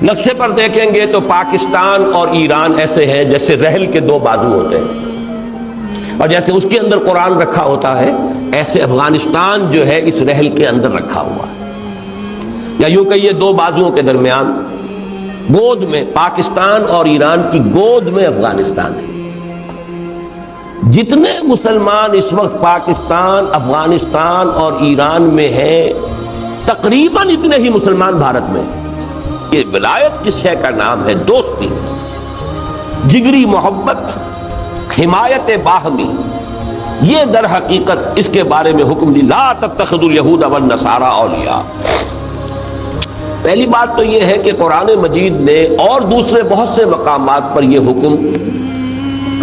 نقشے پر دیکھیں گے تو پاکستان اور ایران ایسے ہیں جیسے رحل کے دو بازو ہوتے ہیں، اور جیسے اس کے اندر قرآن رکھا ہوتا ہے ایسے افغانستان جو ہے اس رحل کے اندر رکھا ہوا ہے، یا یوں کہیے دو بازوؤں کے درمیان گود میں پاکستان اور ایران کی گود میں افغانستان ہے۔ جتنے مسلمان اس وقت پاکستان، افغانستان اور ایران میں ہیں تقریباً اتنے ہی مسلمان بھارت میں ہیں۔ یہ ولایت کس شے کا نام ہے؟ دوستی، جگری محبت، حمایت باہمی، یہ در حقیقت اس کے بارے میں حکم دی لا تتخذوا اليہود والنصارى اولیاء۔ پہلی بات تو یہ ہے کہ قرآن مجید نے اور دوسرے بہت سے مقامات پر یہ حکم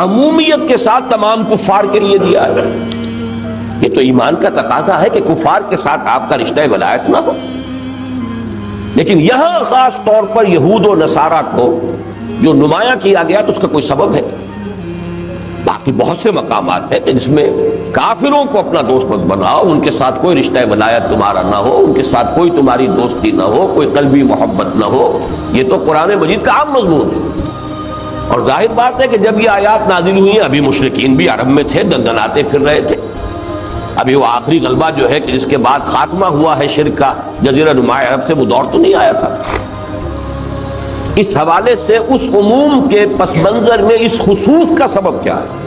عمومیت کے ساتھ تمام کفار کے لیے دیا ہے۔ یہ تو ایمان کا تقاضا ہے کہ کفار کے ساتھ آپ کا رشتہ ولایت نہ ہو، لیکن یہاں خاص طور پر یہود و نصارہ کو جو نمایاں کیا گیا تو اس کا کوئی سبب ہے۔ باقی بہت سے مقامات ہیں کہ جس میں کافروں کو اپنا دوست مت بناؤ، ان کے ساتھ کوئی رشتہ ولایت تمہارا نہ ہو، ان کے ساتھ کوئی تمہاری دوستی نہ ہو، کوئی قلبی محبت نہ ہو، یہ تو قرآن مجید کا عام مضمون ہے۔ اور ظاہر بات ہے کہ جب یہ آیات نازل ہوئی ہیں ابھی مشرکین بھی عرب میں تھے، دندناتے پھر رہے تھے۔ ابھی وہ آخری غلبہ جو ہے کہ جس کے بعد خاتمہ ہوا ہے شرک کا جزیرہ نما عرب سے، وہ دور تو نہیں آیا تھا۔ اس حوالے سے اس عموم کے پس منظر میں اس خصوص کا سبب کیا ہے؟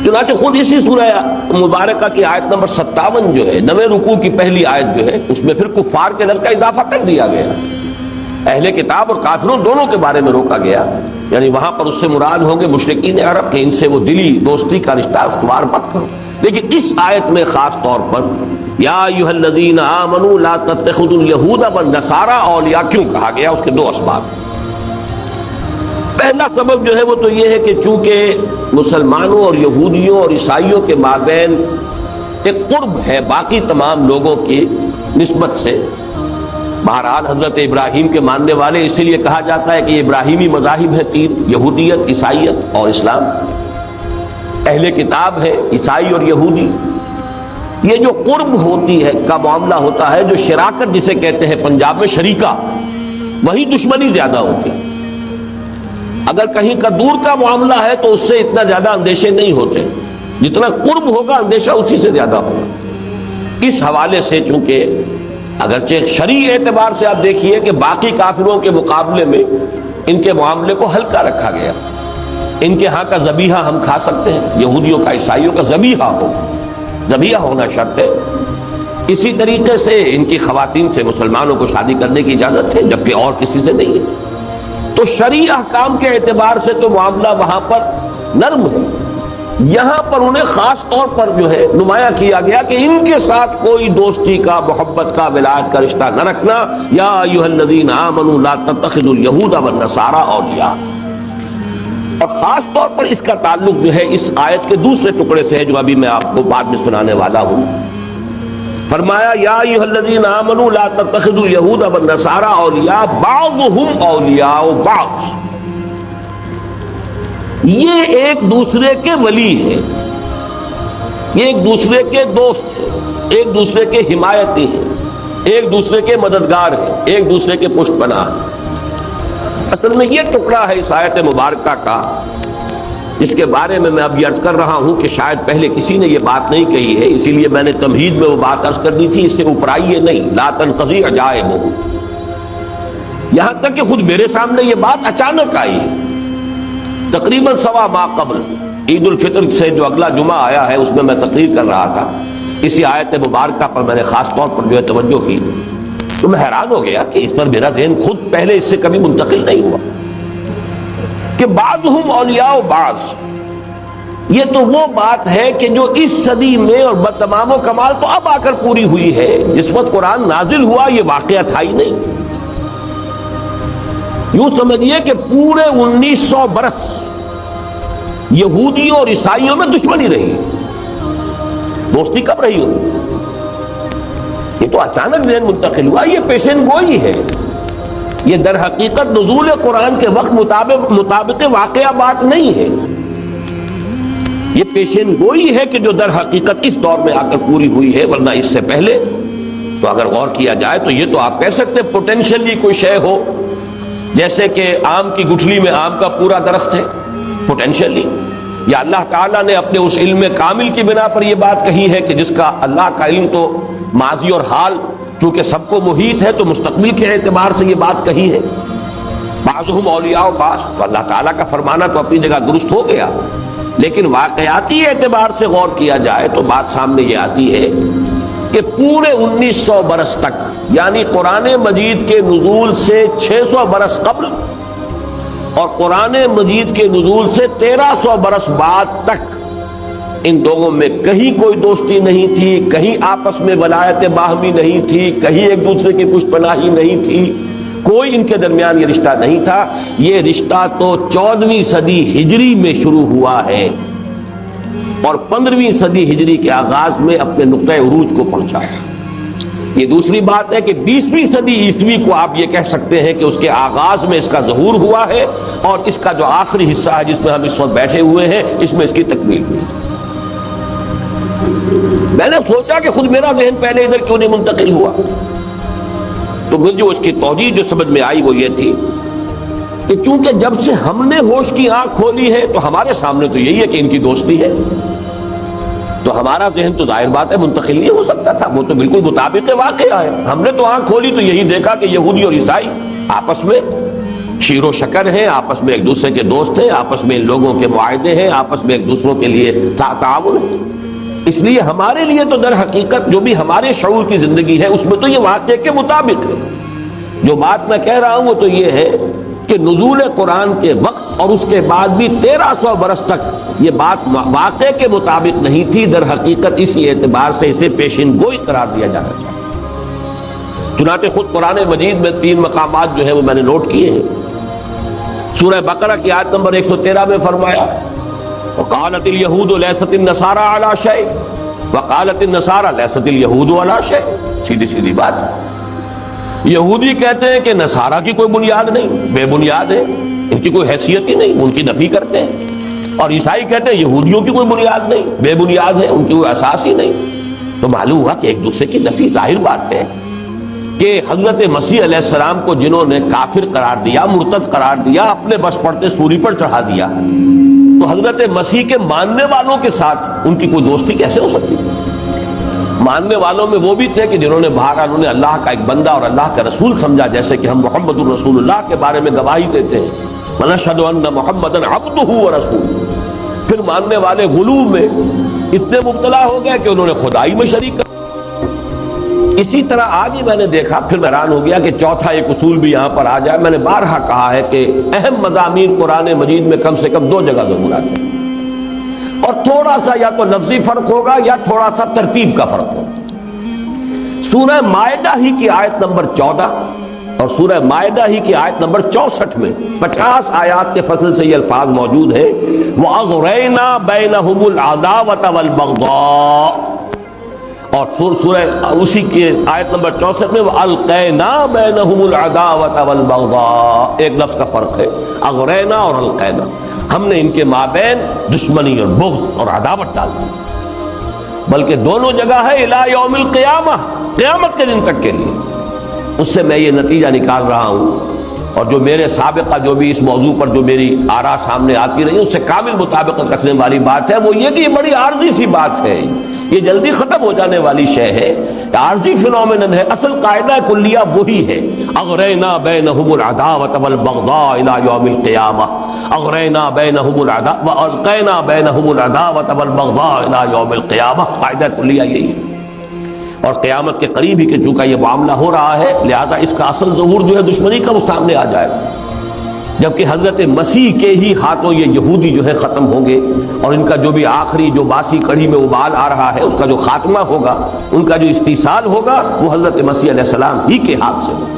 چنانچہ خود اسی سورہ مبارکہ کی آیت نمبر 57 جو ہے 9 رکوع کی پہلی آیت جو ہے اس میں پھر کفار کے لفظ کا اضافہ کر دیا گیا۔ اہل کتاب اور کافروں دونوں کے بارے میں روکا گیا، یعنی وہاں پر اس سے مراد ہوں گے مشرکین عرب کہ ان سے وہ دلی دوستی کا رشتہ استوار مت کرو۔ لیکن اس آیت میں خاص طور پر یا ایھا الذین آمنوا لا تتخذوا اليہود والنصارى اولیاء کیوں کہا گیا؟ اس کے دو اسباب۔ پہلا سبب جو ہے وہ تو یہ ہے کہ چونکہ مسلمانوں اور یہودیوں اور عیسائیوں کے مابین ایک قرب ہے باقی تمام لوگوں کی نسبت سے۔ بہرحال حضرت ابراہیم کے ماننے والے، اسی لیے کہا جاتا ہے کہ یہ ابراہیمی مذاہب ہیں تین، یہودیت، عیسائیت اور اسلام۔ اہل کتاب ہے عیسائی اور یہودی، یہ جو قرب ہوتی ہے کا معاملہ ہوتا ہے، جو شراکت جسے کہتے ہیں پنجاب میں شریکہ، وہی دشمنی زیادہ ہوتی ہے۔ اگر کہیں کا دور کا معاملہ ہے تو اس سے اتنا زیادہ اندیشے نہیں ہوتے، جتنا قرب ہوگا اندیشہ اسی سے زیادہ ہوگا۔ اس حوالے سے چونکہ اگرچہ شرعی اعتبار سے آپ دیکھیے کہ باقی کافروں کے مقابلے میں ان کے معاملے کو ہلکا رکھا گیا۔ ان کے ہاں کا ذبیحہ ہم کھا سکتے ہیں، یہودیوں کا عیسائیوں کا ذبیحہ ہو، ذبیحہ ہونا شرط ہے۔ اسی طریقے سے ان کی خواتین سے مسلمانوں کو شادی کرنے کی اجازت ہے، جبکہ اور کسی سے نہیں ہے۔ تو شرعی احکام کے اعتبار سے تو معاملہ وہاں پر نرم ہے۔ یہاں پر انہیں خاص طور پر جو ہے نمایاں کیا گیا کہ ان کے ساتھ کوئی دوستی کا، محبت کا، ولایت کا رشتہ نہ رکھنا۔ یا ایھا الذین آمنوا لا تتخذوا اليہود والنصارى اولیاء۔ اور خاص طور پر اس کا تعلق جو ہے اس آیت کے دوسرے ٹکڑے سے ہے جو ابھی میں آپ کو بعد میں سنانے والا ہوں۔ فرمایا یا ایھا الذین آمنوا لا تتخذوا اليہود والنصارى اولیاء بعضهم اولیاء بعض۔ یہ ایک دوسرے کے ولی ہیں، یہ ایک دوسرے کے دوست ہیں، ایک دوسرے کے حمایتی ہیں، ایک دوسرے کے مددگار ہیں، ایک دوسرے کے پشت پناہ ہیں۔ اصل میں یہ ٹکڑا ہے اس آیت مبارکہ کا جس کے بارے میں اب یہ عرض کر رہا ہوں کہ شاید پہلے کسی نے یہ بات نہیں کہی ہے، اسی لیے میں نے تمہید میں وہ بات عرض کر دی تھی، اس سے اوپرائیے نہیں، لا تنقضی عجائبہ۔ یہاں تک کہ خود میرے سامنے یہ بات اچانک آئی ہے، تقریباً سوا ماہ قبل عید الفطر سے جو اگلا جمعہ آیا ہے اس میں میں تقریر کر رہا تھا، اسی آیت مبارکہ پر میں نے خاص طور پر جو ہے توجہ کی، تو میں حیران ہو گیا کہ اس پر میرا ذہن خود پہلے اس سے کبھی منتقل نہیں ہوا کہ بعضهم اولیاء بعض۔ یہ تو وہ بات ہے کہ جو اس صدی میں اور بتمام و کمال تو اب آ کر پوری ہوئی ہے، جس وقت قرآن نازل ہوا یہ واقعہ تھا ہی نہیں۔ یوں سمجھیے کہ پورے 1900 برس یہودیوں اور عیسائیوں میں دشمنی رہی، دوستی کب رہی ہو؟ یہ تو اچانک ذہن منتقل ہوا، یہ پیشین گوئی ہے، یہ در حقیقت نزول قرآن کے وقت مطابق واقعہ بات نہیں ہے، یہ پیشین گوئی ہے کہ جو در حقیقت اس دور میں آ کر پوری ہوئی ہے، ورنہ اس سے پہلے تو اگر غور کیا جائے تو یہ تو آپ کہہ سکتے پوٹینشلی کوئی شے ہو، جیسے کہ آم کی گٹھلی میں آم کا پورا درخت ہے، پوٹینشلی، یا اللہ تعالیٰ نے اپنے اس علم کامل کی بنا پر یہ بات کہی ہے کہ جس کا اللہ کا علم تو ماضی اور حال چونکہ سب کو محیط ہے تو مستقبل کے اعتبار سے یہ بات کہی ہے، بعضهم اولیاء بعض، تو اللہ تعالیٰ کا فرمانا تو اپنی جگہ درست ہو گیا، لیکن واقعاتی اعتبار سے غور کیا جائے تو بات سامنے یہ آتی ہے کہ پورے 1900 برس تک، یعنی قرآن مجید کے نزول سے 600 برس قبل اور قرآن مجید کے نزول سے 1300 برس بعد تک ان دونوں میں کہیں کوئی دوستی نہیں تھی، کہیں آپس میں ولایت باہمی نہیں تھی، کہیں ایک دوسرے کی پشت پناہی نہیں تھی، کوئی ان کے درمیان یہ رشتہ نہیں تھا۔ یہ رشتہ تو 14ویں صدی ہجری میں شروع ہوا ہے اور 15ویں صدی ہجری کے آغاز میں اپنے نقطہ عروج کو پہنچا ہے۔ یہ دوسری بات ہے کہ 20ویں صدی عیسوی کو آپ یہ کہہ سکتے ہیں کہ اس کے آغاز میں اس کا ظہور ہوا ہے، اور اس کا جو آخری حصہ ہے جس میں ہم اس وقت بیٹھے ہوئے ہیں اس میں اس کی تکمیل ہوئی۔ میں نے سوچا کہ خود میرا ذہن پہلے ادھر کیوں نہیں منتقل ہوا، تو مجھے جو اس کی توجیہ جو سمجھ میں آئی وہ یہ تھی کہ چونکہ جب سے ہم نے ہوش کی آنکھ کھولی ہے تو ہمارے سامنے تو یہی ہے کہ ان کی دوستی ہے، تو ہمارا ذہن تو ظاہر بات ہے منتقل نہیں ہو سکتا تھا، وہ تو بالکل مطابق واقعہ ہے۔ ہم نے تو آنکھ کھولی تو یہی دیکھا کہ یہودی اور عیسائی آپس میں شیر و شکر ہیں، آپس میں ایک دوسرے کے دوست ہیں، آپس میں ان لوگوں کے معاہدے ہیں، آپس میں ایک دوسروں کے لیے تعاون ہے۔ اس لیے ہمارے لیے تو در حقیقت جو بھی ہمارے شعور کی زندگی ہے اس میں تو یہ واقعے کے مطابق ہے۔ جو بات میں کہہ رہا ہوں وہ تو یہ ہے کہ نزول قرآن کے وقت اور اس کے بعد بھی 1300 برس تک یہ بات واقعے کے مطابق نہیں تھی، در حقیقت اسی اعتبار سے اسے پیشین گوئی قرار دیا جانا چاہیے۔ چنانچہ خود قرآن مجید میں 3 مقامات جو ہیں وہ میں نے نوٹ کیے ہیں۔ سورہ بقرہ کی آیت نمبر 113 میں فرمایا وقالت اليہود لیست النصارى علی شیء وقالت النصارى لیست اليہود علی شیء، سیدھی سیدھی بات۔ یہودی کہتے ہیں کہ نصارہ کی کوئی بنیاد نہیں، بے بنیاد ہے، ان کی کوئی حیثیت ہی نہیں، ان کی نفی کرتے ہیں، اور عیسائی کہتے ہیں یہودیوں کی کوئی بنیاد نہیں، بے بنیاد ہے، ان کی کوئی اساس ہی نہیں۔ تو معلوم ہوا کہ ایک دوسرے کی نفی، ظاہر بات ہے کہ حضرت مسیح علیہ السلام کو جنہوں نے کافر قرار دیا، مرتد قرار دیا، اپنے بس پڑتے سوری پر چڑھا دیا، تو حضرت مسیح کے ماننے والوں کے ساتھ ان کی کوئی دوستی کیسے ہو سکتی؟ ماننے والوں میں وہ بھی تھے کہ جنہوں نے بہرحال انہیں اللہ کا ایک بندہ اور اللہ کا رسول سمجھا، جیسے کہ ہم محمد الرسول اللہ کے بارے میں گواہی دیتے ہیں وَنَشْهَدُ أَنَّ مُحَمَّدًا عَبْدُهُ وَرَسُولُهُ۔ پھر ماننے والے غلو میں اتنے مبتلا ہو گئے کہ انہوں نے خدائی میں شریک کر۔ اسی طرح آج ہی میں نے دیکھا، پھر میں حیران ہو گیا کہ چوتھا ایک اصول بھی یہاں پر آ جائے۔ میں نے بارہا کہا ہے کہ اہم مضامین قرآن مجید میں کم سے کم 2 جگہ ضرور آتے ہیں، اور تھوڑا سا یا تو لفظی فرق ہوگا یا تھوڑا سا ترتیب کا فرق ہوگا۔ سورہ مائدہ ہی کی آیت نمبر 14 اور سورہ مائدہ ہی کی آیت نمبر 64 میں 50 آیات کے فصل سے یہ الفاظ موجود ہے وَأَغْرَيْنَا بَيْنَهُمُ الْعَدَاوَةَ وَالْبَغْضَاءَ، اور سورہ اسی کی آیت نمبر 64 میں وَأَلْقَيْنَا بَيْنَهُمُ الْعَدَاوَةَ وَالْبَغْضَاءَ، ایک لفظ کا فرق ہے، اغرینا اور القینا، ہم نے ان کے مابین دشمنی اور بغض اور عداوت ڈال دی، بلکہ دونوں جگہ ہے الی یوم القیامہ، قیامت کے دن تک کے لیے۔ اس سے میں یہ نتیجہ نکال رہا ہوں، اور جو میرے سابقہ جو بھی اس موضوع پر جو میری آراء سامنے آتی رہی اس سے کامل مطابقت رکھنے والی بات ہے، وہ یہ کہ یہ بڑی عارضی سی بات ہے، یہ جلدی ختم ہو جانے والی شے ہے، عارضی فینومینن ہے۔ اصل قاعدہ کلیہ وہی ہے، اغرینا بینہم العداوۃ والبغضاء الی یوم القیامہ، اغرینا بینہم العداوۃ والقینا بینہم العداوۃ والبغضاء الی یوم القیامہ، قاعدہ کلیہ یہی ہے۔ اور قیامت کے قریب ہی کہ چونکہ یہ معاملہ ہو رہا ہے لہذا اس کا اصل ظہور جو ہے دشمنی کا وہ سامنے آ جائے گا، جبکہ حضرت مسیح کے ہی ہاتھوں یہ یہودی جو ہے ختم ہوں گے، اور ان کا جو بھی آخری جو باسی کڑھی میں ابال آ رہا ہے اس کا جو خاتمہ ہوگا، ان کا جو استیصال ہوگا وہ حضرت مسیح علیہ السلام ہی کے ہاتھ سے ہوگا۔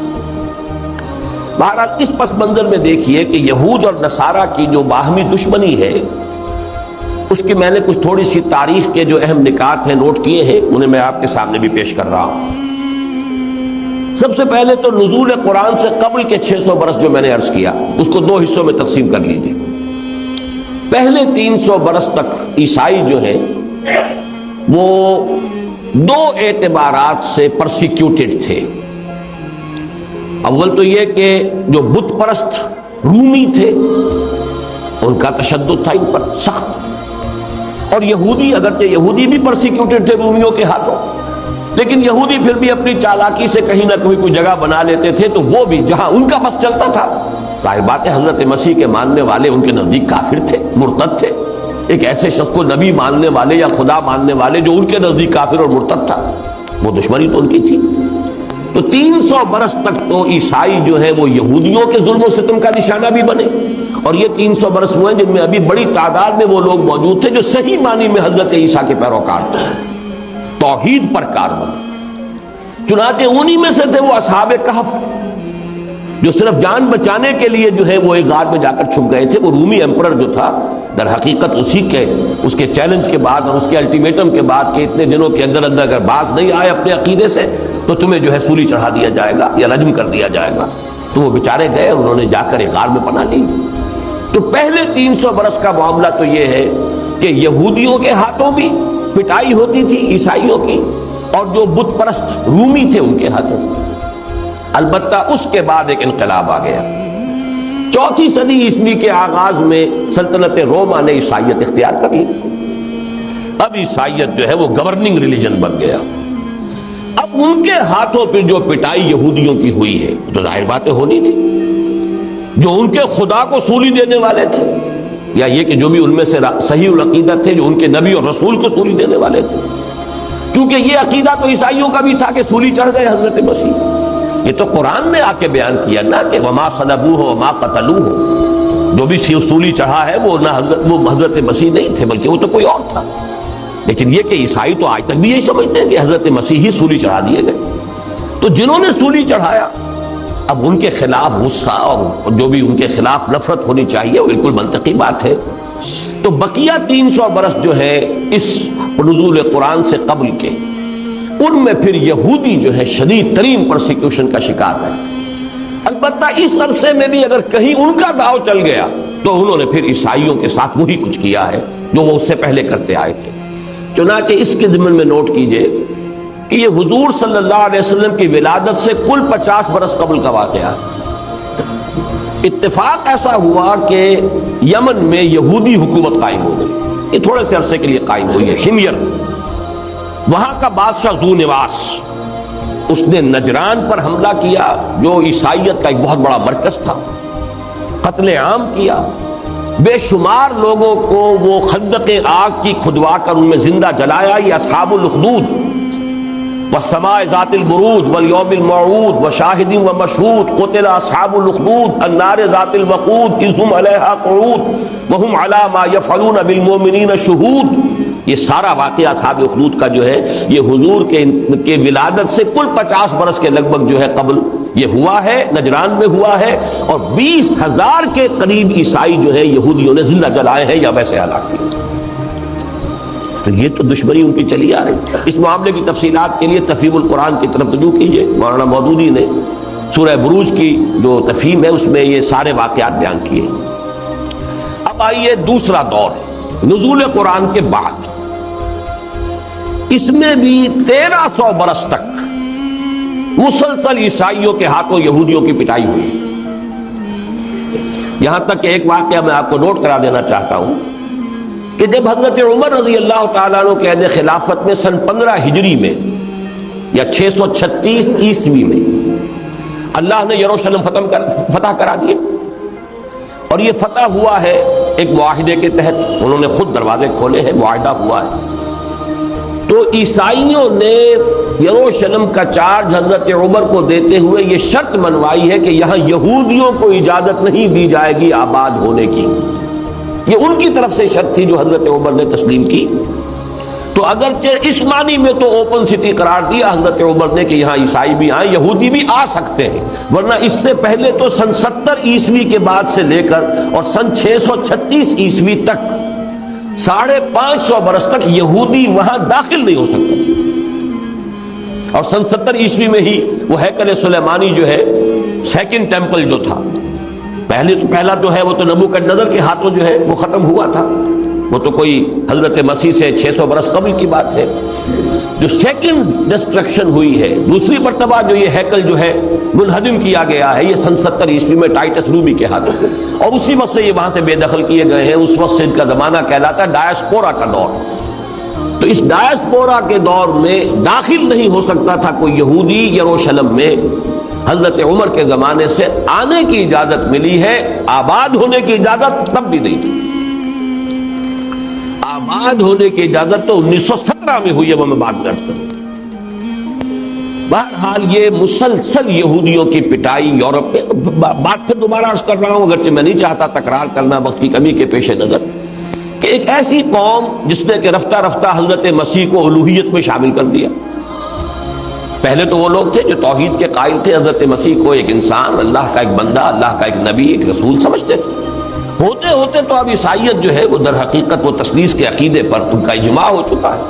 بہرحال اس پس منظر میں دیکھیے کہ یہود اور نصارہ کی جو باہمی دشمنی ہے اس کی میں نے کچھ تھوڑی سی تاریخ کے جو اہم نکات ہیں نوٹ کیے ہیں، انہیں میں آپ کے سامنے بھی پیش کر رہا ہوں۔ سب سے پہلے تو نزول قرآن سے قبل کے 600 برس جو میں نے عرض کیا اس کو 2 حصوں میں تقسیم کر لیجیے۔ پہلے 300 برس تک عیسائی جو ہیں وہ دو اعتبارات سے پرسیکیوٹڈ تھے. اول تو یہ کہ جو بت پرست رومی تھے ان کا تشدد تھا ان پر سخت, اور یہودی, اگرچہ یہودی بھی پرسیکیوٹڈ تھے رومیوں کے ہاتھوں, لیکن یہودی پھر بھی اپنی چالاکی سے کہیں نہ کہیں کوئی جگہ بنا لیتے تھے, تو وہ بھی جہاں ان کا بس چلتا تھا. ظاہر بات ہے حضرت مسیح کے ماننے والے ان کے نزدیک کافر تھے, مرتد تھے. ایک ایسے شخص کو نبی ماننے والے یا خدا ماننے والے جو ان کے نزدیک کافر اور مرتد تھا, وہ دشمنی تو ان کی تھی. تو 300 برس تک تو عیسائی جو ہے وہ یہودیوں کے ظلم و ستم کا نشانہ بھی بنے, اور یہ 300 برس ہوئے جن میں ابھی بڑی تعداد میں وہ لوگ موجود تھے جو صحیح معنی میں حضرت عیسیٰ کے پیروکار تھے, توحید پر کاربند. چنانچہ انہی میں سے تھے وہ اصحاب کہف جو صرف جان بچانے کے لیے جو ہے وہ ایک غار میں جا کر چھپ گئے تھے. وہ رومی ایمپرر جو تھا در حقیقت اس کے چیلنج کے بعد اور اس کے الٹیمیٹم کے بعد کہ اتنے دنوں کے اندر اندر اگر باز نہیں آئے اپنے عقیدے سے تو تمہیں جو ہے سولی چڑھا دیا جائے گا یا رجم کر دیا جائے گا. تو وہ بیچارے گئے, انہوں نے جا کر ایک غار میں پناہ لی. تو پہلے 300 برس کا معاملہ تو یہ ہے کہ یہودیوں کے ہاتھوں بھی پٹائی ہوتی تھی عیسائیوں کی, اور جو بت پرست رومی تھے ان کے ہاتھوں. البتہ اس کے بعد ایک انقلاب آ گیا. 4 صدی عیسوی کے آغاز میں سلطنت روما نے عیسائیت اختیار کر لی. اب عیسائیت جو ہے وہ گورننگ ریلیجن بن گیا. اب ان کے ہاتھوں پہ جو پٹائی یہودیوں کی ہوئی ہے تو ظاہر باتیں ہونی تھی. جو ان کے خدا کو سولی دینے والے تھے, یا یہ کہ جو بھی ان میں سے صحیح العقیدہ تھے جو ان کے نبی اور رسول کو سولی دینے والے تھے, چونکہ یہ عقیدہ تو عیسائیوں کا بھی تھا کہ سولی چڑھ گئے حضرت مسیح. یہ تو قرآن نے آ کے بیان کیا نا کہ وما صلبوہ وما قتلوہ, جو بھی سولی چڑھا ہے وہ حضرت مسیح نہیں تھے بلکہ وہ تو کوئی اور تھا. لیکن یہ کہ عیسائی تو آج تک بھی یہی سمجھتے ہیں کہ حضرت مسیح ہی سولی چڑھا دیے گئے. تو جنہوں نے سولی چڑھایا اب ان کے خلاف غصہ اور جو بھی ان کے خلاف نفرت ہونی چاہیے وہ بالکل منطقی بات ہے. تو بقیہ 300 برس جو ہے اس نزول قرآن سے قبل کے, ان میں پھر یہودی جو ہے شدید ترین پرسیکیوشن کا شکار ہے. البتہ اس عرصے میں بھی اگر کہیں ان کا داؤ چل گیا تو انہوں نے پھر عیسائیوں کے ساتھ وہی کچھ کیا ہے جو وہ اس سے پہلے کرتے آئے تھے. چنانچہ اس کے ضمن میں نوٹ کیجئے کہ یہ حضور صلی اللہ علیہ وسلم کی ولادت سے کل 50 برس قبل کا واقعہ. اتفاق ایسا ہوا کہ یمن میں یہودی حکومت قائم ہو گئی. یہ تھوڑے سے عرصے کے لیے قائم ہوئی ہے. حمیر وہاں کا بادشاہ ذو نواس, اس نے نجران پر حملہ کیا جو عیسائیت کا ایک بہت بڑا مرکز تھا, قتل عام کیا. بے شمار لوگوں کو وہ خندق آگ کی کھدوا کر ان میں زندہ جلایا. یہ اصحاب الاخدود والسماء ذات البروج والیوم الموعود وشاہد ومشہود قتل اصحاب الاخدود النار ذات الوقود اذ هم علیہا قعود وهم علی ما یفعلون بالمؤمنین شہود. یہ سارا واقعہ اصحاب اخدود کا جو ہے یہ حضور کے ولادت سے کل 50 برس کے لگ بھگ جو ہے قبل یہ ہوا ہے, نجران میں ہوا ہے. اور 20,000 کے قریب عیسائی جو ہے یہودیوں نے زندہ جلائے ہیں یا ویسے ہلاک کیے. تو یہ تو دشمنی ان کی چلی آ رہی. اس معاملے کی تفصیلات کے لیے تفہیم القرآن کی طرف رجوع کیجیے. مولانا مودودی نے سورہ بروج کی جو تفہیم ہے اس میں یہ سارے واقعات بیان کیے. اب آئیے دوسرا دور نزول قرآن کے بعد. اس میں بھی 1300 برس تک مسلسل عیسائیوں کے ہاتھوں یہودیوں کی پٹائی ہوئی. یہاں تک کہ ایک واقعہ میں آپ کو نوٹ کرا دینا چاہتا ہوں کہ جب حضرت عمر رضی اللہ تعالیٰ عنہ کے عہد خلافت میں سن 15 ہجری میں یا 636 عیسوی میں اللہ نے یروشلم فتح کرا دیا. اور یہ فتح ہوا ہے ایک معاہدے کے تحت, انہوں نے خود دروازے کھولے ہیں, معاہدہ ہوا ہے. تو عیسائیوں نے یروشلم کا چارج حضرت عمر کو دیتے ہوئے یہ شرط منوائی ہے کہ یہاں یہودیوں کو اجازت نہیں دی جائے گی آباد ہونے کی. یہ ان کی طرف سے شرط تھی جو حضرت عمر نے تسلیم کی. تو اگرچہ اس معنی میں تو اوپن سٹی قرار دیا حضرت عمر نے کہ یہاں عیسائی بھی آئیں, یہودی بھی آ سکتے ہیں, ورنہ اس سے پہلے تو سن 70 عیسوی کے بعد سے لے کر اور سن 636 عیسوی تک 550 برس تک یہودی وہاں داخل نہیں ہو سکتا. اور سن 70 عیسوی میں ہی وہ ہیکل سلیمانی جو ہے سیکنڈ ٹیمپل جو تھا, پہلا جو ہے وہ تو نبوکدنضر کے ہاتھوں جو ہے وہ ختم ہوا تھا. وہ تو کوئی حضرت مسیح سے 600 برس قبل کی بات ہے. جو سیکنڈ ڈسٹرکشن ہوئی ہے، دوسری مرتبہ جو یہ ہیکل جو ہے منہدم کیا گیا ہے، یہ سن 70 عیسوی میں ٹائٹس رومی کے ہاتھوں، اور اسی وقت سے یہ وہاں سے بے دخل کیے گئے ہیں. اس وقت سے ان کا زمانہ کہلاتا ہے ڈایاسپورا کا دور. تو اس ڈایاسپورا کے دور میں داخل نہیں ہو سکتا تھا کوئی یہودی یروشلم میں. حضرت عمر کے زمانے سے آنے کی اجازت ملی ہے، آباد ہونے کی اجازت تب بھی نہیں تھی. آباد ہونے کی اجازت تو 1917 میں ہوئی ہے، وہ میں بعد میں عرض کروں. بہرحال یہ مسلسل یہودیوں کی پٹائی یورپ میں، بات پھر دوبارہ عرض کر رہا ہوں اگرچہ میں نہیں چاہتا تکرار کرنا وقت کی کمی کے پیش نظر، کہ ایک ایسی قوم جس نے کہ رفتہ رفتہ حضرت مسیح کو الوہیت میں شامل کر دیا. پہلے تو وہ لوگ تھے جو توحید کے قائل تھے، حضرت مسیح کو ایک انسان، اللہ کا ایک بندہ، اللہ کا ایک نبی، ایک رسول سمجھتے تھے. ہوتے ہوتے تو اب عیسائیت جو ہے وہ در حقیقت وہ تثلیث کے عقیدے پر ان کا اجماع ہو چکا ہے،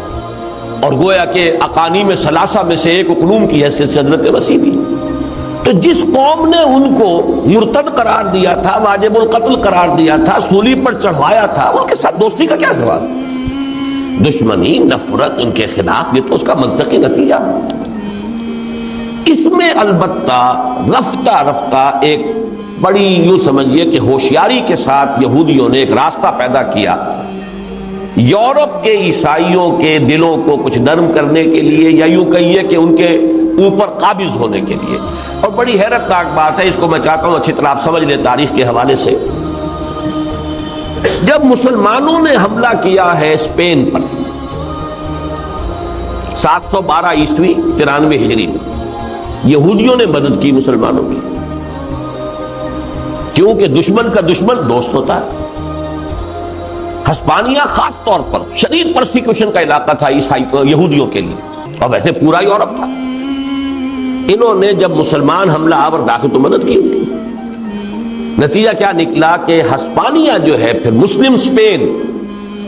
اور گویا کہ اقانیم ثلاثہ میں سے ایک اقلوم کی حیثیت سے حضرت مسیح بھی. تو جس قوم نے ان کو مرتد قرار دیا تھا، واجب القتل قرار دیا تھا، سولی پر چڑھوایا تھا، ان کے ساتھ دوستی کا کیا سوال؟ دشمنی، نفرت ان کے خلاف، یہ تو اس کا منطقی نتیجہ. اس میں البتہ رفتہ رفتہ ایک بڑی یوں سمجھیے کہ ہوشیاری کے ساتھ یہودیوں نے ایک راستہ پیدا کیا یورپ کے عیسائیوں کے دلوں کو کچھ نرم کرنے کے لیے، یا یوں کہیے کہ ان کے اوپر قابض ہونے کے لیے. اور بڑی حیرت ناک بات ہے، اس کو میں چاہتا ہوں اچھی طرح آپ سمجھ لیں تاریخ کے حوالے سے. جب مسلمانوں نے حملہ کیا ہے اسپین پر 712 عیسوی 93 ہجری میں، یہودیوں نے مدد کی مسلمانوں کی، کیونکہ دشمن کا دشمن دوست ہوتا ہے. ہسپانیہ خاص طور پر شدید پرسیکیوشن کا علاقہ تھا یہودیوں کے لیے، اور ویسے پورا یورپ تھا. انہوں نے جب مسلمان حملہ آور داخل تو مدد کی تھی. نتیجہ کیا نکلا کہ ہسپانیہ جو ہے پھر مسلم اسپین،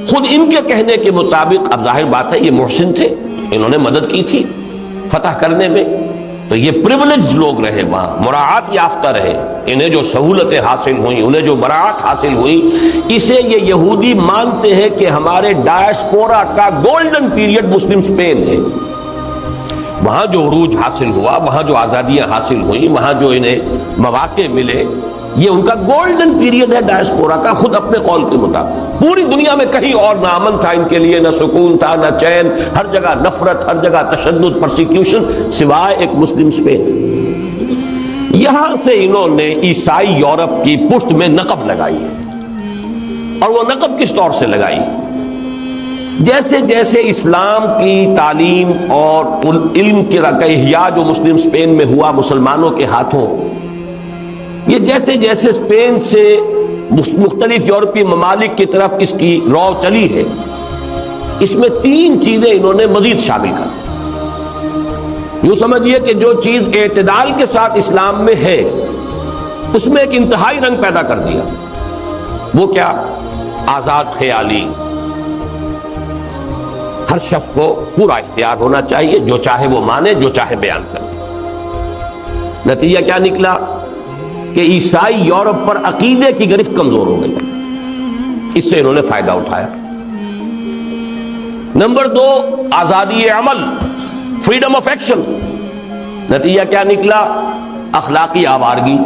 خود ان کے کہنے کے مطابق، اب ظاہر بات ہے یہ محسن تھے، انہوں نے مدد کی تھی فتح کرنے میں، تو یہ پریولیجڈ لوگ رہے، وہاں مراعات یافتہ رہے، انہیں جو سہولتیں حاصل ہوئیں، انہیں جو مراعات حاصل ہوئی، اسے یہ یہودی مانتے ہیں کہ ہمارے ڈایاسپورا کا گولڈن پیریڈ مسلم اسپین ہے. وہاں جو عروج حاصل ہوا، وہاں جو آزادیاں حاصل ہوئیں، وہاں جو انہیں مواقع ملے، یہ ان کا گولڈن پیریڈ ہے ڈایاسپورا کا، خود اپنے قول کے مطابق. پوری دنیا میں کہیں اور نہ امن تھا ان کے لیے، نہ سکون تھا، نہ چین، ہر جگہ نفرت، ہر جگہ تشدد، پرسیکیوشن، سوائے ایک مسلم اسپین. یہاں سے انہوں نے عیسائی یورپ کی پشت میں نقب لگائی ہے. اور وہ نقب کس طور سے لگائی؟ جیسے جیسے اسلام کی تعلیم اور علم کا احیاء جو مسلم اسپین میں ہوا مسلمانوں کے ہاتھوں، یہ جیسے جیسے اسپین سے مختلف یورپی ممالک کی طرف اس کی رو چلی ہے، اس میں 3 چیزیں انہوں نے مزید شامل کر دی. یوں سمجھیے کہ جو چیز اعتدال کے ساتھ اسلام میں ہے، اس میں ایک انتہائی رنگ پیدا کر دیا. وہ کیا؟ آزاد خیالی. ہر شخص کو پورا اختیار ہونا چاہیے، جو چاہے وہ مانے، جو چاہے بیان کرے. نتیجہ کیا نکلا کہ عیسائی یورپ پر عقیدے کی گرفت کمزور ہو گئی. اس سے انہوں نے فائدہ اٹھایا. نمبر 2، آزادی عمل، فریڈم آف ایکشن. نتیجہ کیا نکلا؟ اخلاقی آوارگی.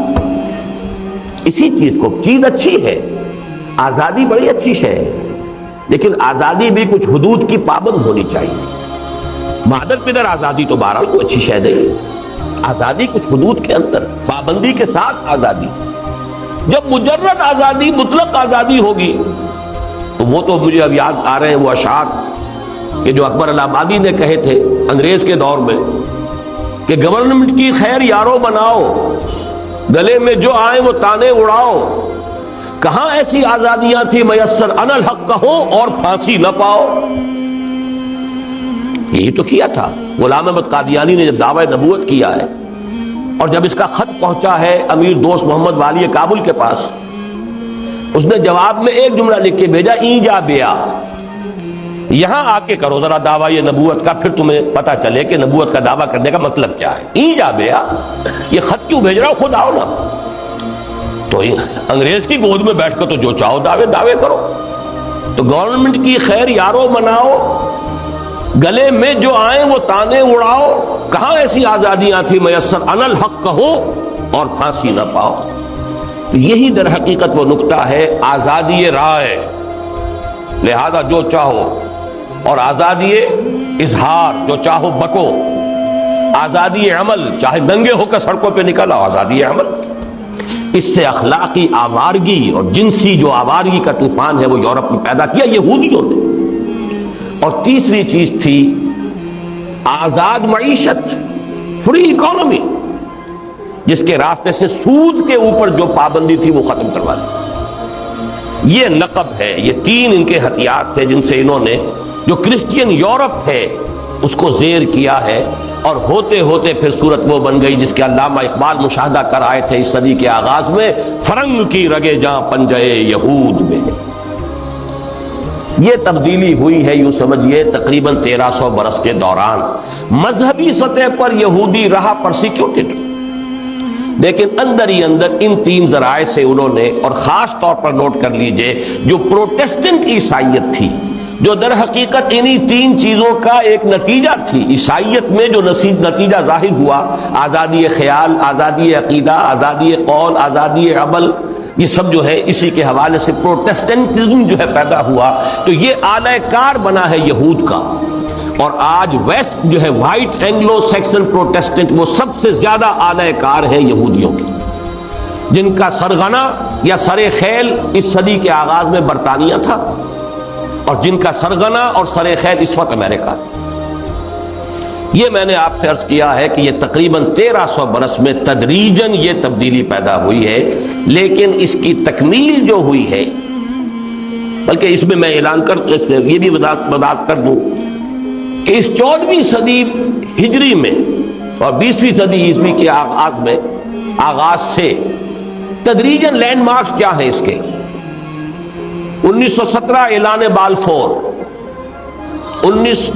اسی چیز کو، چیز اچھی ہے، آزادی بڑی اچھی شے ہے، لیکن آزادی بھی کچھ حدود کی پابند ہونی چاہیے. مادر پدر آزادی تو بہرحال کوئی اچھی شے نہیں، آزادی کچھ حدود کے اندر، پابندی کے ساتھ آزادی. جب مجرد آزادی، مطلق آزادی ہوگی، تو وہ تو مجھے اب یاد آ رہے ہیں وہ اشعار کہ جو اکبر الہ آبادی نے کہے تھے انگریز کے دور میں، کہ گورنمنٹ کی خیر یارو بناؤ، گلے میں جو آئے وہ تانے اڑاؤ. کہاں ایسی آزادیاں تھی میسر، انا الحق کہو اور پھانسی نہ پاؤ. یہی تو کیا تھا غلام احمد قادیانی نے جب دعوی نبوت کیا ہے، اور جب اس کا خط پہنچا ہے امیر دوست محمد والی کابل کے پاس، اس نے جواب میں ایک جملہ لکھ کے بھیجا، ایجا بیا، یہاں آ کے کرو ذرا دعوی نبوت کا، پھر تمہیں پتا چلے کہ نبوت کا دعویٰ کرنے کا مطلب کیا ہے. ایجا بیا، یہ خط کیوں بھیج رہا ہو، خود آؤ نا. تو انگریز کی گود میں بیٹھ کر تو جو چاہو دعوے کرو. تو گورنمنٹ کی خیر یارو مناؤ، گلے میں جو آئیں وہ تانے اڑاؤ، کہاں ایسی آزادیاں تھی میسر، علی الحق کہو اور پھانسی نہ پاؤ۔ یہی در حقیقت وہ نقطہ ہے آزادی رائے، لہذا جو چاہو، اور آزادی اظہار، جو چاہو بکو، آزادی عمل، چاہے ننگے ہو کر سڑکوں پہ نکل آؤ، آزادی عمل۔ اس سے اخلاقی آوارگی اور جنسی جو آوارگی کا طوفان ہے وہ یورپ میں پیدا کیا یہودیوں نے۔ اور تیسری چیز تھی آزاد معیشت، فری اکانومی، جس کے راستے سے سود کے اوپر جو پابندی تھی وہ ختم کروا دی۔ یہ نقب ہے، یہ تین ان کے ہتھیار تھے جن سے انہوں نے جو کرسچین یورپ ہے اس کو زیر کیا ہے، اور ہوتے ہوتے پھر صورت وہ بن گئی جس کے علامہ اقبال مشاہدہ کر آئے تھے اس صدی کے آغاز میں، فرنگ کی رگے جاں پنجے یہود میں۔ یہ تبدیلی ہوئی ہے یوں سمجھیے تقریباً 1300 برس کے دوران۔ مذہبی سطح پر یہودی رہا پرسیکیوٹڈ، لیکن اندر ہی اندر ان تین ذرائع سے انہوں نے، اور خاص طور پر نوٹ کر لیجئے جو پروٹیسٹنٹ عیسائیت تھی، جو در حقیقت انہی تین چیزوں کا ایک نتیجہ تھی، عیسائیت میں جو نتیجہ ظاہر ہوا، آزادی خیال، آزادی عقیدہ، آزادی قول، آزادی عمل، یہ سب جو ہے اسی کے حوالے سے پروٹیسٹنٹزم جو ہے پیدا ہوا۔ تو یہ آلہ کار بنا ہے یہود کا، اور آج ویسٹ جو ہے وائٹ اینگلو سیکسن پروٹیسٹنٹ وہ سب سے زیادہ آلہ کار ہے یہودیوں کی، جن کا سرغنہ یا سر خیل اس صدی کے آغاز میں برطانیہ تھا، اور جن کا سرغنہ اور سر خیل اس وقت امریکہ۔ یہ میں نے آپ سے عرض کیا ہے کہ یہ تقریباً 1300 برس میں تدریجاً یہ تبدیلی پیدا ہوئی ہے، لیکن اس کی تکمیل جو ہوئی ہے، بلکہ اس میں اعلان کر یہ بھی وضاحت کر دوں کہ اس 14ویں صدی ہجری میں اور 20ویں صدی عیسوی کے آغاز سے تدریجاً لینڈ مارکس کیا ہیں اس کے۔ 1917 اعلان بالفور،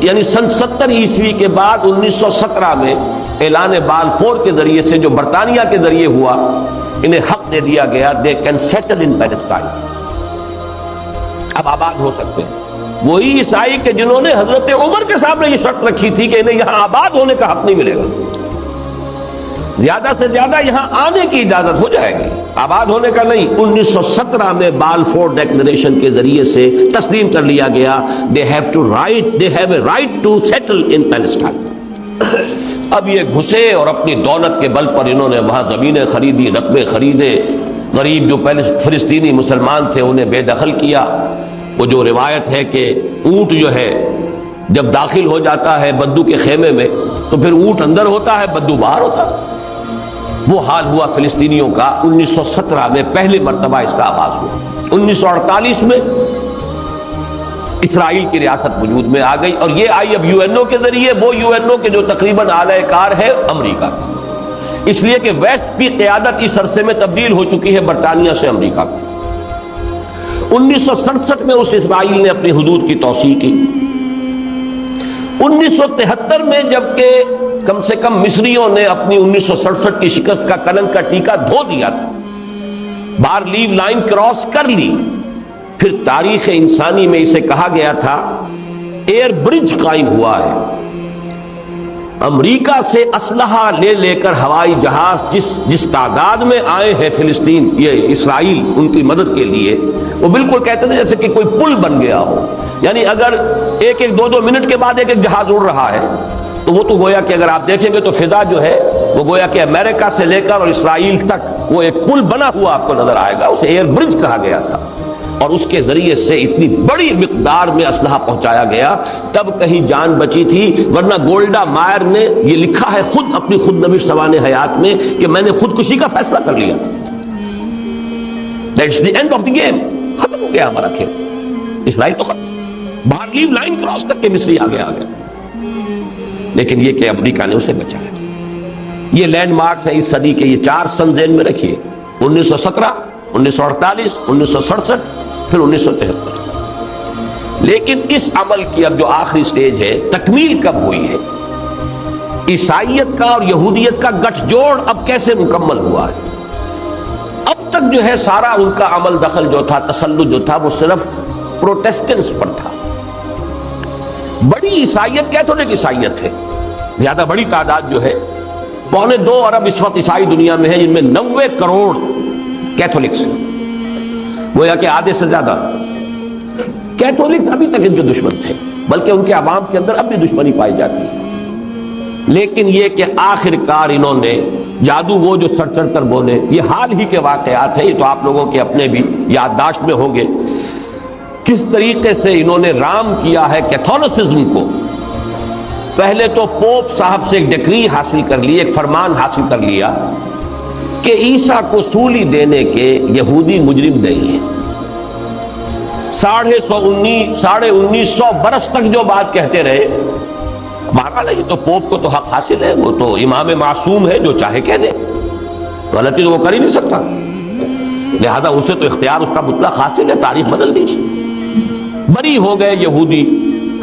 یعنی سن 70 عیسوی کے بعد 1917 میں اعلان بالفور کے ذریعے سے جو برطانیہ کے ذریعے ہوا، انہیں حق دے دیا گیا they can settle in Palestine, اب آباد ہو سکتے ہیں۔ وہی عیسائی کہ جنہوں نے حضرت عمر کے سامنے یہ شرط رکھی تھی کہ انہیں یہاں آباد ہونے کا حق نہیں ملے گا، زیادہ سے زیادہ یہاں آنے کی اجازت ہو جائے گی، آباد ہونے کا نہیں۔ 1917 میں بالفور ڈیکلریشن کے ذریعے سے تسلیم کر لیا گیا they have a right to settle in Palestine۔ اب یہ گھسے اور اپنی دولت کے بل پر انہوں نے وہاں زمینیں خریدی، رقبے خریدے، غریب جو پہلے فلسطینی مسلمان تھے انہیں بے دخل کیا۔ وہ جو روایت ہے کہ اونٹ جو ہے جب داخل ہو جاتا ہے بدو کے خیمے میں تو پھر اونٹ اندر ہوتا ہے بدو باہر ہوتا ہے، وہ حال ہوا فلسطینیوں کا۔ 1917 میں پہلی مرتبہ اس کا آغاز ہوا۔ 1948 میں اسرائیل کی ریاست وجود میں آ گئی، اور یہ آئی اب یو این او کے ذریعے، وہ یو این او کے جو تقریباً اعلی کار ہے امریکہ کا، اس لیے کہ ویسٹ کی قیادت اس عرصے میں تبدیل ہو چکی ہے برطانیہ سے امریکہ کی۔ 1967 میں اس اسرائیل نے اپنی حدود کی توسیع کی۔ 1973 میں جبکہ کم سے کم مصریوں نے اپنی 1967 کی شکست کا کلنک کا ٹیکہ دھو دیا تھا، بار لیو لائن کراس کر لی، پھر تاریخ انسانی میں اسے کہا گیا تھا ایئر برج قائم ہوا ہے۔ امریکہ سے اسلحہ لے لے کر ہوائی جہاز جس تعداد میں آئے ہیں فلسطین یہ اسرائیل ان کی مدد کے لیے، وہ بالکل کہتے ہیں جیسے کہ کوئی پل بن گیا ہو، یعنی اگر ایک 2 منٹ کے بعد ایک جہاز اڑ رہا ہے تو وہ تو گویا کہ اگر آپ دیکھیں گے تو فضا جو ہے وہ گویا کہ امریکہ سے لے کر اور اسرائیل تک وہ ایک پل بنا ہوا آپ کو نظر آئے گا، اسے ایئر برج کہا گیا تھا، اور اس کے ذریعے سے اتنی بڑی مقدار میں اسلحہ پہنچایا گیا، تب کہیں جان بچی تھی، ورنہ گولڈا مائر نے یہ لکھا ہے خود اپنی خود نوش سوانح حیات میں کہ میں نے خودکشی کا فیصلہ کر لیا، that's the end of the game, ختم ہو گیا ہمارا کھیل، اسرائیل تو ختم، باہر لیو لائن کراس کر کے مصری آگے آ گیا، لیکن یہ کہ امریکہ نے اسے بچایا۔ یہ لینڈ مارکس ہیں اس صدی کے، یہ 4 سن ذہن میں رکھیے، 1917، 1948، 1967، پھر 1973۔ لیکن اس عمل کی اب جو آخری سٹیج ہے، تکمیل کب ہوئی ہے؟ عیسائیت کا اور یہودیت کا گٹھ جوڑ اب کیسے مکمل ہوا ہے؟ اب تک جو ہے سارا ان کا عمل دخل جو تھا، تسلط جو تھا، وہ صرف پروٹیسٹنٹس پر تھا. بڑی عیسائیت کیتھولک عیسائیت ہے، زیادہ بڑی تعداد جو ہے 2.25 ارب اس وقت عیسائی دنیا میں ہے، جن میں 90 کروڑ کیتھولکس ہیں، گویا کہ آدھے سے زیادہ. کیتھولکس ابھی تک ان کے دشمن تھے، بلکہ ان کے عوام کے اندر اب بھی دشمنی پائی جاتی ہے. لیکن یہ کہ آخر کار انہوں نے جادو وہ جو سر چڑھ کر بولے، یہ حال ہی کے واقعات ہیں، یہ تو آپ لوگوں کے اپنے بھی یادداشت میں ہوں گے کس طریقے سے انہوں نے رام کیا ہے کیتھولسزم کو. پہلے تو پوپ صاحب سے ایک ڈکری حاصل کر لی، ایک فرمان حاصل کر لیا کہ عیسیٰ کو سولی دینے کے یہودی مجرم نہیں ہیں. 1950 برس تک جو بات کہتے رہے. بہرحال یہ تو پوپ کو تو حق حاصل ہے، وہ تو امام معصوم ہے، جو چاہے کہہ دے، غلطی تو وہ کر ہی نہیں سکتا، لہذا اسے تو اختیار اس کا مطلق حاصل ہے، تاریخ بدل دیجیے. بری ہو گئے یہودی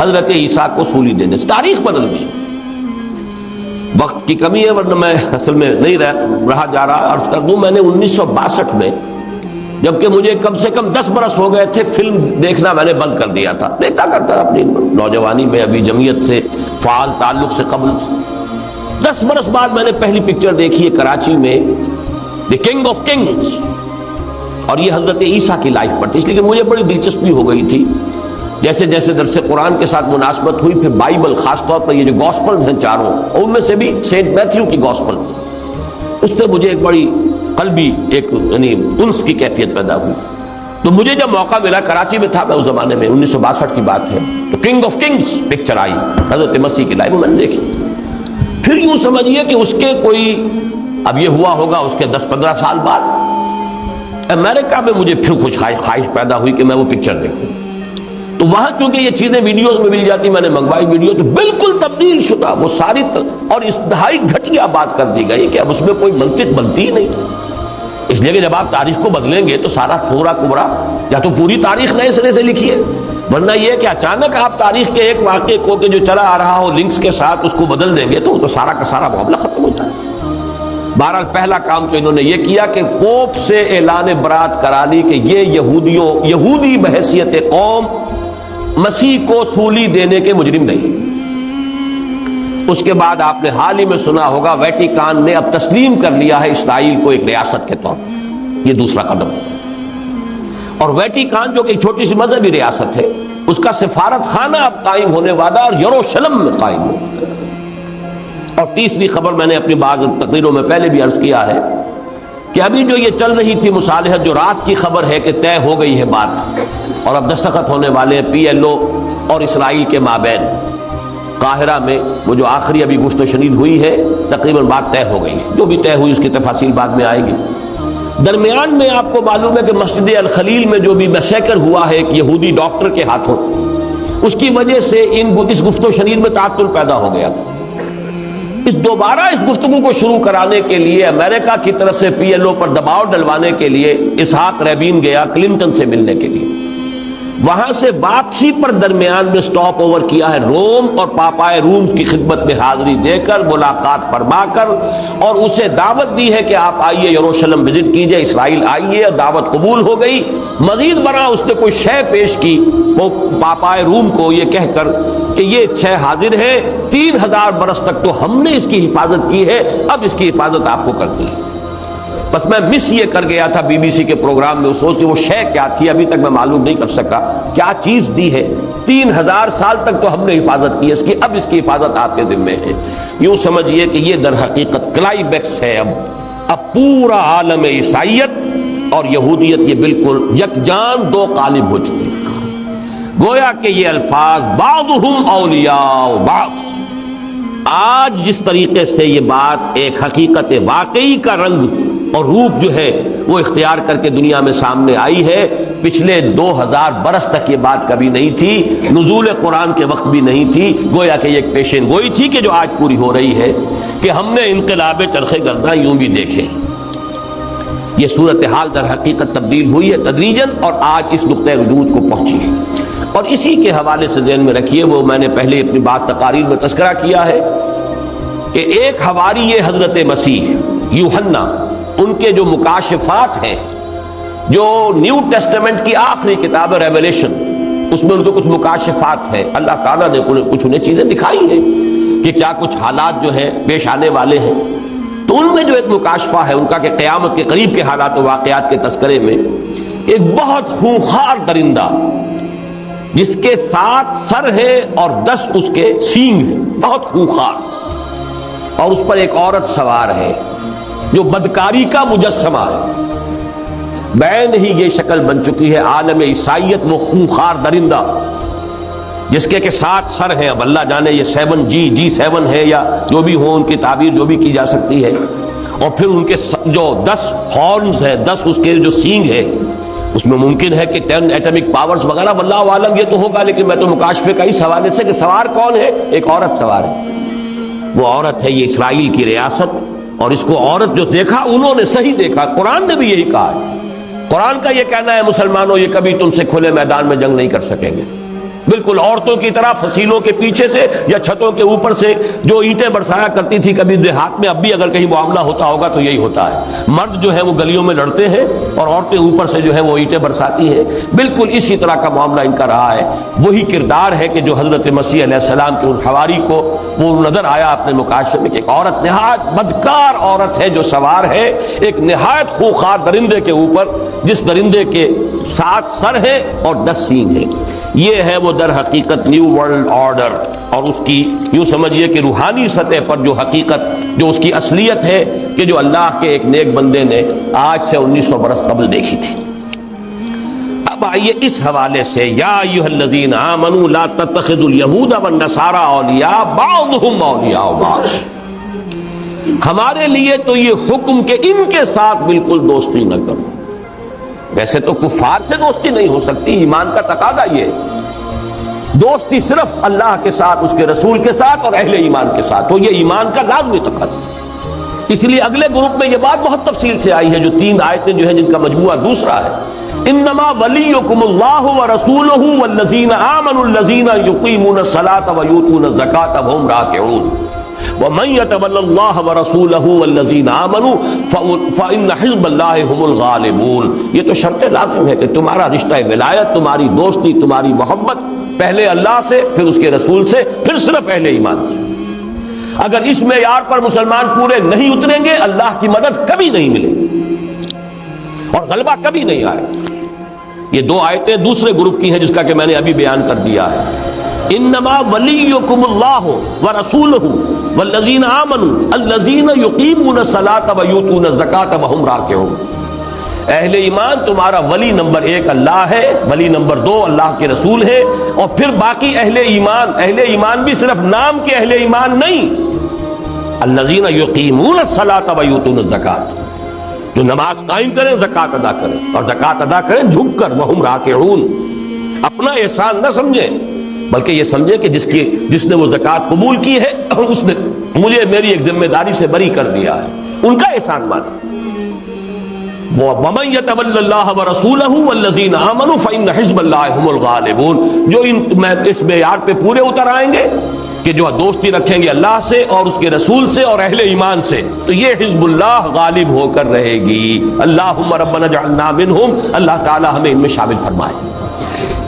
حضرت عیسیٰ کو سولی دینے سے، تاریخ بدل گئی. وقت کی کمی ہے ورنہ میں اصل میں نہیں رہا جا رہا. عرض کر دوں، میں نے 1962 میں، جبکہ مجھے کم سے کم 10 برس ہو گئے تھے، فلم دیکھنا میں نے بند کر دیا تھا. دیکھتا کرتا اپنی نوجوانی میں، ابھی جمعیت سے فعال تعلق سے قبل سے. 10 برس بعد میں نے پہلی پکچر دیکھی ہے کراچی میں، دی کنگ آف کنگز، اور یہ حضرت عیسیٰ کی لائف پر تھی. اس لیے کہ مجھے بڑی دلچسپی ہو گئی تھی. جیسے جیسے درس قرآن کے ساتھ مناسبت ہوئی، پھر بائبل، خاص طور پر یہ جو گاسپلز ہیں چاروں، ان میں سے بھی سینٹ میتھیو کی گاسپل، اس سے مجھے ایک بڑی قلبی ایک یعنی انس کی کیفیت پیدا ہوئی. تو مجھے جب موقع ملا، کراچی میں تھا میں اس زمانے میں، 1962 کی بات ہے، تو کنگ آف کنگز پکچر آئی حضرت مسیح کی لائف میں نے دیکھی. پھر یوں سمجھیے کہ اس کے کوئی، اب یہ ہوا ہوگا اس کے 10-15 سال بعد، امریکہ میں مجھے پھر کچھ خواہش پیدا ہوئی کہ میں وہ پکچر دیکھوں. تو وہاں چونکہ یہ چیزیں ویڈیوز میں مل جاتی، میں نے منگوائی ویڈیو، تو بالکل تبدیل شدہ وہ ساری اور انتہائی گھٹیا بات کر دی گئی کہ اب اس میں کوئی منطق بنتی ہی نہیں. اس لیے کہ جب آپ تاریخ کو بدلیں گے تو سارا پورا کبرا، یا تو پوری تاریخ نئے سرے سے لکھیے، ورنہ یہ کہ اچانک آپ تاریخ کے ایک واقعے کو کہ جو چلا آ رہا ہو لنکس کے ساتھ اس کو بدل دیں گے تو سارا کا سارا معاملہ ختم ہوتا ہے. بہرحال پہلا کام تو انہوں نے یہ کیا کہ پوپ سے اعلان برات کرا لی کہ یہ یہودی بحیثیت قوم مسیح کو سولی دینے کے مجرم نہیں. اس کے بعد آپ نے حال ہی میں سنا ہوگا ویٹیکان نے اب تسلیم کر لیا ہے اسرائیل کو ایک ریاست کے طور پر. یہ دوسرا قدم. اور ویٹیکان جو کہ ایک چھوٹی سی مذہبی ریاست ہے، اس کا سفارت خانہ اب قائم ہونے والا اور یروشلم میں قائم ہو. اور تیسری خبر میں نے اپنی بعض تقریروں میں پہلے بھی عرض کیا ہے کہ ابھی جو یہ چل رہی تھی مصالحت، جو رات کی خبر ہے کہ طے ہو گئی ہے بات اور اب دستخط ہونے والے PLO اور اسرائیل کے مابین قاہرہ میں، وہ جو آخری ابھی گشت و شنید ہوئی ہے، تقریباً بات طے ہو گئی ہے. جو بھی طے ہوئی اس کی تفاصیل بعد میں آئے گی. درمیان میں آپ کو معلوم ہے کہ مسجد الخلیل میں جو بھی میسیکر ہوا ہے ایک یہودی ڈاکٹر کے ہاتھوں، اس کی وجہ سے اس گفت و شنید میں تعطل پیدا ہو گیا. دوبارہ اس گفتگو کو شروع کرانے کے لیے امریکہ کی طرف سے PLO پر دباؤ ڈلوانے کے لیے اسحاق رابین گیا کلنٹن سے ملنے کے لیے. وہاں سے واپسی پر درمیان میں سٹاپ اوور کیا ہے روم، اور پاپائے روم کی خدمت میں حاضری دے کر ملاقات فرما کر اور اسے دعوت دی ہے کہ آپ آئیے یروشلم وزٹ کیجئے، اسرائیل آئیے، اور دعوت قبول ہو گئی. مزید برآں اس نے کوئی شے پیش کی وہ پاپائے روم کو یہ کہہ کر کہ یہ شے حاضر ہے، 3000 برس تک تو ہم نے اس کی حفاظت کی ہے، اب اس کی حفاظت آپ کو کرنی ہے. بس میں مس یہ کر گیا تھا BBC کے پروگرام میں اس وقت کہ وہ شے کیا تھی، ابھی تک میں معلوم نہیں کر سکا کیا چیز دی ہے. 3000 سال تک تو ہم نے حفاظت کی اس کی، اب اس کی حفاظت آپ کے ذمے ہے. یوں سمجھیے کہ یہ در حقیقت کلائمیکس ہے. اب پورا عالم عیسائیت اور یہودیت یہ بالکل یکجان دو قالب ہو چکے ہیں. گویا کہ یہ الفاظ بعضهم اولیاء بعض، آج جس طریقے سے یہ بات ایک حقیقت واقعی کا رنگ اور روپ جو ہے وہ اختیار کر کے دنیا میں سامنے آئی ہے، پچھلے 2000 برس تک یہ بات کبھی نہیں تھی، نزول قرآن کے وقت بھی نہیں تھی. گویا کہ یہ ایک پیشین گوئی تھی کہ جو آج پوری ہو رہی ہے کہ ہم نے انقلاب چرخ گرداں یوں بھی دیکھے. یہ صورتحال در حقیقت تبدیل ہوئی ہے تدریجاً اور آج اس نقطۂ رجوع کو پہنچی ہے. اور اسی کے حوالے سے ذہن میں رکھیے، وہ میں نے پہلے اپنی بات تقاریر میں تذکرہ کیا ہے کہ ایک حواری یہ حضرت مسیح یوحنا، ان کے جو مکاشفات ہیں، جو نیو ٹیسٹمنٹ کی آخری کتاب ریویلیشن، اس میں ان کو کچھ مکاشفات ہے، اللہ تعالیٰ نے کچھ انہیں چیزیں دکھائی ہیں کہ کیا کچھ حالات جو ہیں پیش آنے والے ہیں. تو ان میں جو ایک مکاشفہ ہے ان کا کہ قیامت کے قریب کے حالات و واقعات کے تذکرے میں ایک بہت خونخوار درندہ جس کے 7 سر ہیں اور 10 اس کے سینگ ہیں، بہت خونخوار، اور اس پر ایک عورت سوار ہے جو بدکاری کا مجسمہ ہے. بین ہی یہ شکل بن چکی ہے عالم عیسائیت، وہ خونخوار درندہ جس کے 7 سر ہیں. اب اللہ جانے یہ 7G7 ہے یا جو بھی ہو، ان کی تعبیر جو بھی کی جا سکتی ہے، اور پھر ان کے جو 10 ہارنز ہیں، 10 اس کے جو سینگ ہے، اس میں ممکن ہے کہ 10 ایٹمک پاورز وغیرہ، واللہ عالم یہ تو ہوگا، لیکن میں تو مکاشفے کا اس حوالے سے کہ سوار کون ہے، ایک عورت سوار ہے. وہ عورت ہے یہ اسرائیل کی ریاست، اور اس کو عورت جو دیکھا انہوں نے صحیح دیکھا، قرآن نے بھی یہی کہا ہے. قرآن کا یہ کہنا ہے مسلمانوں یہ کبھی تم سے کھلے میدان میں جنگ نہیں کر سکیں گے، بالکل عورتوں کی طرح فصیلوں کے پیچھے سے یا چھتوں کے اوپر سے جو اینٹیں برسایا کرتی تھی کبھی دیہات میں، اب بھی اگر کہیں معاملہ ہوتا ہوگا تو یہی ہوتا ہے. مرد جو ہے وہ گلیوں میں لڑتے ہیں اور عورتیں اوپر سے جو ہے وہ اینٹیں برساتی ہیں. بالکل اسی طرح کا معاملہ ان کا رہا ہے. وہی کردار ہے کہ جو حضرت مسیح علیہ السلام کے ان حواری کو وہ نظر آیا اپنے مکاشفے میں کہ ایک عورت نہایت بدکار عورت ہے جو سوار ہے ایک نہایت خونخوار درندے کے اوپر، جس درندے کے 7 سر ہیں اور 10 سینگ ہیں. یہ ہے وہ در حقیقت نیو ورلڈ آرڈر، اور اس کی یوں سمجھیے کہ روحانی سطح پر جو حقیقت، جو اس کی اصلیت ہے کہ جو اللہ کے ایک نیک بندے نے آج سے 1900 برس قبل دیکھی تھی. اب آئیے اس حوالے سے یا ایھا الذین آمنوا لا تتخذوا اليہود والنصارى اولیاء بعضهم اولیاء بعض. ہمارے لیے تو یہ حکم کہ ان کے ساتھ بالکل دوستی نہ کرو. ویسے تو کفار سے دوستی نہیں ہو سکتی، ایمان کا تقاضا یہ ہے، دوستی صرف اللہ کے ساتھ، اس کے رسول کے ساتھ اور اہل ایمان کے ساتھ، تو یہ ایمان کا لازمی تقاضا. اس لیے اگلے گروپ میں یہ بات بہت تفصیل سے آئی ہے، جو 3 آیتیں جو ہیں جن کا مجموعہ دوسرا ہے. انما ولیکم اللہ ورسولہ والذین آمنوا الذین یقیمون الصلاۃ ویؤتون الزکاۃ وہم راکعون ومن يتول اللہ ورسولہ والذین آمنوا فإن حزب اللہ هم الغالبون. یہ تو شرط لازم ہے کہ تمہارا رشتہ ولایت، تمہاری دوستی، تمہاری محبت پہلے اللہ سے، پھر اس کے رسول سے، پھر صرف اہل ایمان سے. اگر اس معیار پر مسلمان پورے نہیں اتریں گے اللہ کی مدد کبھی نہیں ملے گی اور غلبہ کبھی نہیں آئے. یہ 2 آیتیں دوسرے گروپ کی ہیں جس کا کہ میں نے ابھی بیان کر دیا ہے. انما ولیکم اللہ ورسولہ والذین آمنوا الذین یقیمون الصلاۃ ویؤتون الزکاۃ وہم راکعون. اہل ایمان تمہارا ولی نمبر 1 اللہ ہے، ولی نمبر 2 اللہ کے رسول ہے، اور پھر باقی اہل ایمان بھی صرف نام کے اہل ایمان نہیں. الذین یقیمون الصلاۃ ویؤتون الزکاۃ، جو نماز قائم کریں، زکوٰۃ ادا کریں، اور زکوٰۃ ادا کریں جھک کر، وہم راکعون. اپنا احسان نہ سمجھیں بلکہ یہ سمجھیں کہ جس نے وہ زکوٰۃ قبول کی ہے اس نے مجھے میری ایک ذمہ داری سے بری کر دیا ہے، ان کا احسان مانیں. وَمَن يَتَوَلَّ اللَّهَ وَرَسُولَهُ وَالَّذِينَ آمَنُوا فَإِنَّ حِزْبَ اللَّهِ هُمُ الْغَالِبُونَ. جو اس معیار پہ پورے اتر آئیں گے کہ جو دوستی رکھیں گے اللہ سے اور اس کے رسول سے اور اہل ایمان سے، تو یہ حزب اللہ غالب ہو کر رہے گی. اللہم ربنا اجعلنا منہم، اللہ تعالی ہمیں ان میں شامل فرمائے.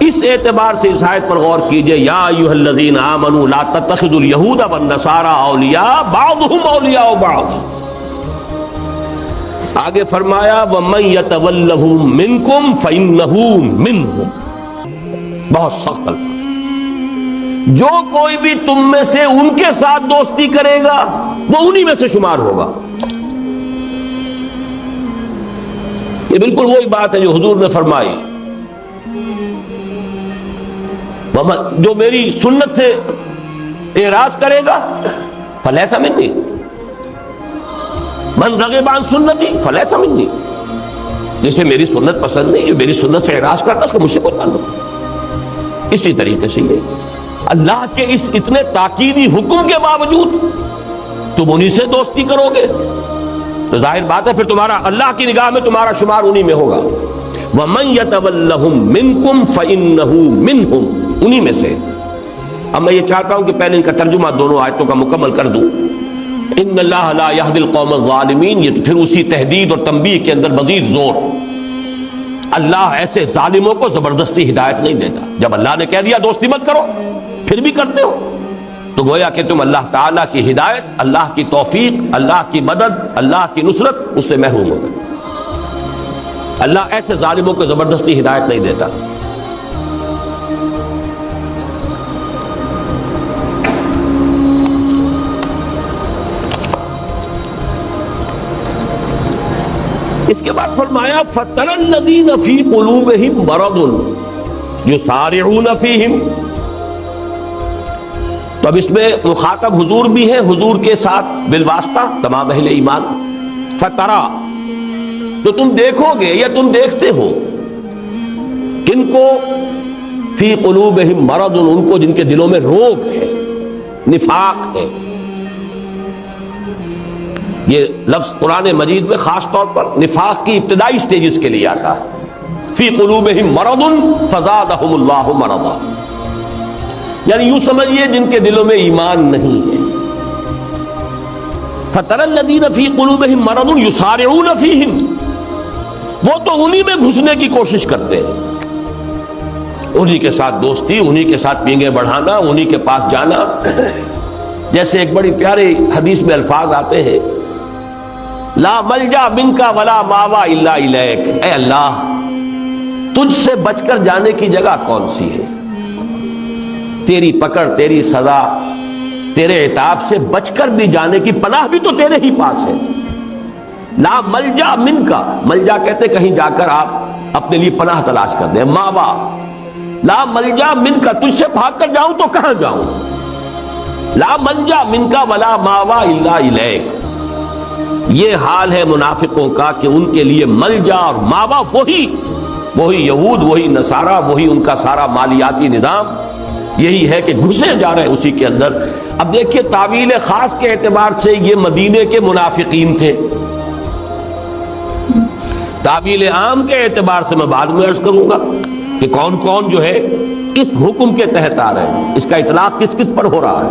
اس اعتبار سے اس آیت پر غور کیجئے، یا ایھا الذین آمنوا لا تتخذوا اليہود والنصارى اولیاء بعضهم اولیاء بعض. آگے فرمایا وَمَن يَتَوَلَّهُم مِّنكُمْ فَإِنَّهُ مِنْهُمْ. بہت سخت الفاظ. جو کوئی بھی تم میں سے ان کے ساتھ دوستی کرے گا وہ انہی میں سے شمار ہوگا. یہ بالکل وہی بات ہے جو حضور نے فرمائی، جو میری سنت سے اعراض کرے گا فلیس منی، من رغب عن سنتی فلیس منی. جسے میری سنت پسند نہیں، جو میری سنت سے اعراض کرتا اس کو مجھ سے کوئی تعلق نہیں. اسی طریقے سے یہ اللہ کے اس اتنے تاکیدی حکم کے باوجود تم انہی سے دوستی کرو گے تو ظاہر بات ہے پھر تمہارا اللہ کی نگاہ میں تمہارا شمار انہی میں ہوگا. وَمَن يَتَوَلَّهُم مِّنكُمْ فَإِنَّهُ مِنْهُمْ، انہی میں سے. اب میں یہ چاہتا ہوں کہ پہلے ان کا ترجمہ دونوں آیتوں کا مکمل کر دوں. ان اللہ لا يهدي القوم الظالمین، یہ پھر اسی تحدید اور تنبیہ کے اندر مزید زور. اللہ ایسے ظالموں کو زبردستی ہدایت نہیں دیتا. جب اللہ نے کہہ دیا دوستی مت کرو پھر بھی کرتے ہو تو گویا کہ تم اللہ تعالیٰ کی ہدایت، اللہ کی توفیق، اللہ کی مدد، اللہ کی نصرت اس سے محروم ہو گئے. اللہ ایسے ظالموں کو زبردستی ہدایت نہیں دیتا. اس کے بعد فرمایا فَتَرَى الَّذِينَ فِي قُلُوبِهِم مَرَضٌ يُسَارِعُونَ فِيهِمْ. تو اب اس میں مخاطب حضور بھی ہے، حضور کے ساتھ بالواسطہ تمام اہل ایمان. فَتَرَى تو تم دیکھو گے یا تم دیکھتے ہو کن کو؟ فی قلوبہم مرض، ان کو جن کے دلوں میں روگ ہے، نفاق ہے. یہ لفظ قرآن مجید میں خاص طور پر نفاق کی ابتدائی سٹیجز کے لیے آتا ہے. فی قلوبہم مرض فزادہم اللہ مرضا، یعنی یوں سمجھیے جن کے دلوں میں ایمان نہیں ہے. فَتَرَى الَّذِينَ فِي قُلُوبِهِم مَرَضٌ يُسَارِعُونَ فِيهِمْ، وہ تو انہی میں گھسنے کی کوشش کرتے ہیں، انہی کے ساتھ دوستی، انہی کے ساتھ پینگے بڑھانا، انہی کے پاس جانا. جیسے ایک بڑی پیارے حدیث میں الفاظ آتے ہیں، لا ملجا منک ولا ماوا الا الیک، اے اللہ تجھ سے بچ کر جانے کی جگہ کون سی ہے؟ تیری پکڑ، تیری سزا، تیرے عتاب سے بچ کر بھی جانے کی پناہ بھی تو تیرے ہی پاس ہے. لا ملجا منک، ملجا کہتے کہیں جا کر آپ اپنے لیے پناہ تلاش کر دیں. ماوا، لا ملجا منک، تجھ سے بھاگ کر جاؤں تو کہاں جاؤں؟ لا ملجا منک ولا ماوا الا الیک. یہ حال ہے منافقوں کا کہ ان کے لیے ملجا اور ماوا وہی یہود، وہی نصارہ، وہی ان کا سارا مالیاتی نظام یہی ہے کہ گھسے جا رہے ہیں اسی کے اندر. اب دیکھیے تعویل خاص کے اعتبار سے یہ مدینے کے منافقین تھے، تعویل عام کے اعتبار سے میں بعد میں عرض کروں گا کہ کون کون جو ہے اس حکم کے تحت آ رہے ہیں، اس کا اطلاق کس کس پر ہو رہا ہے.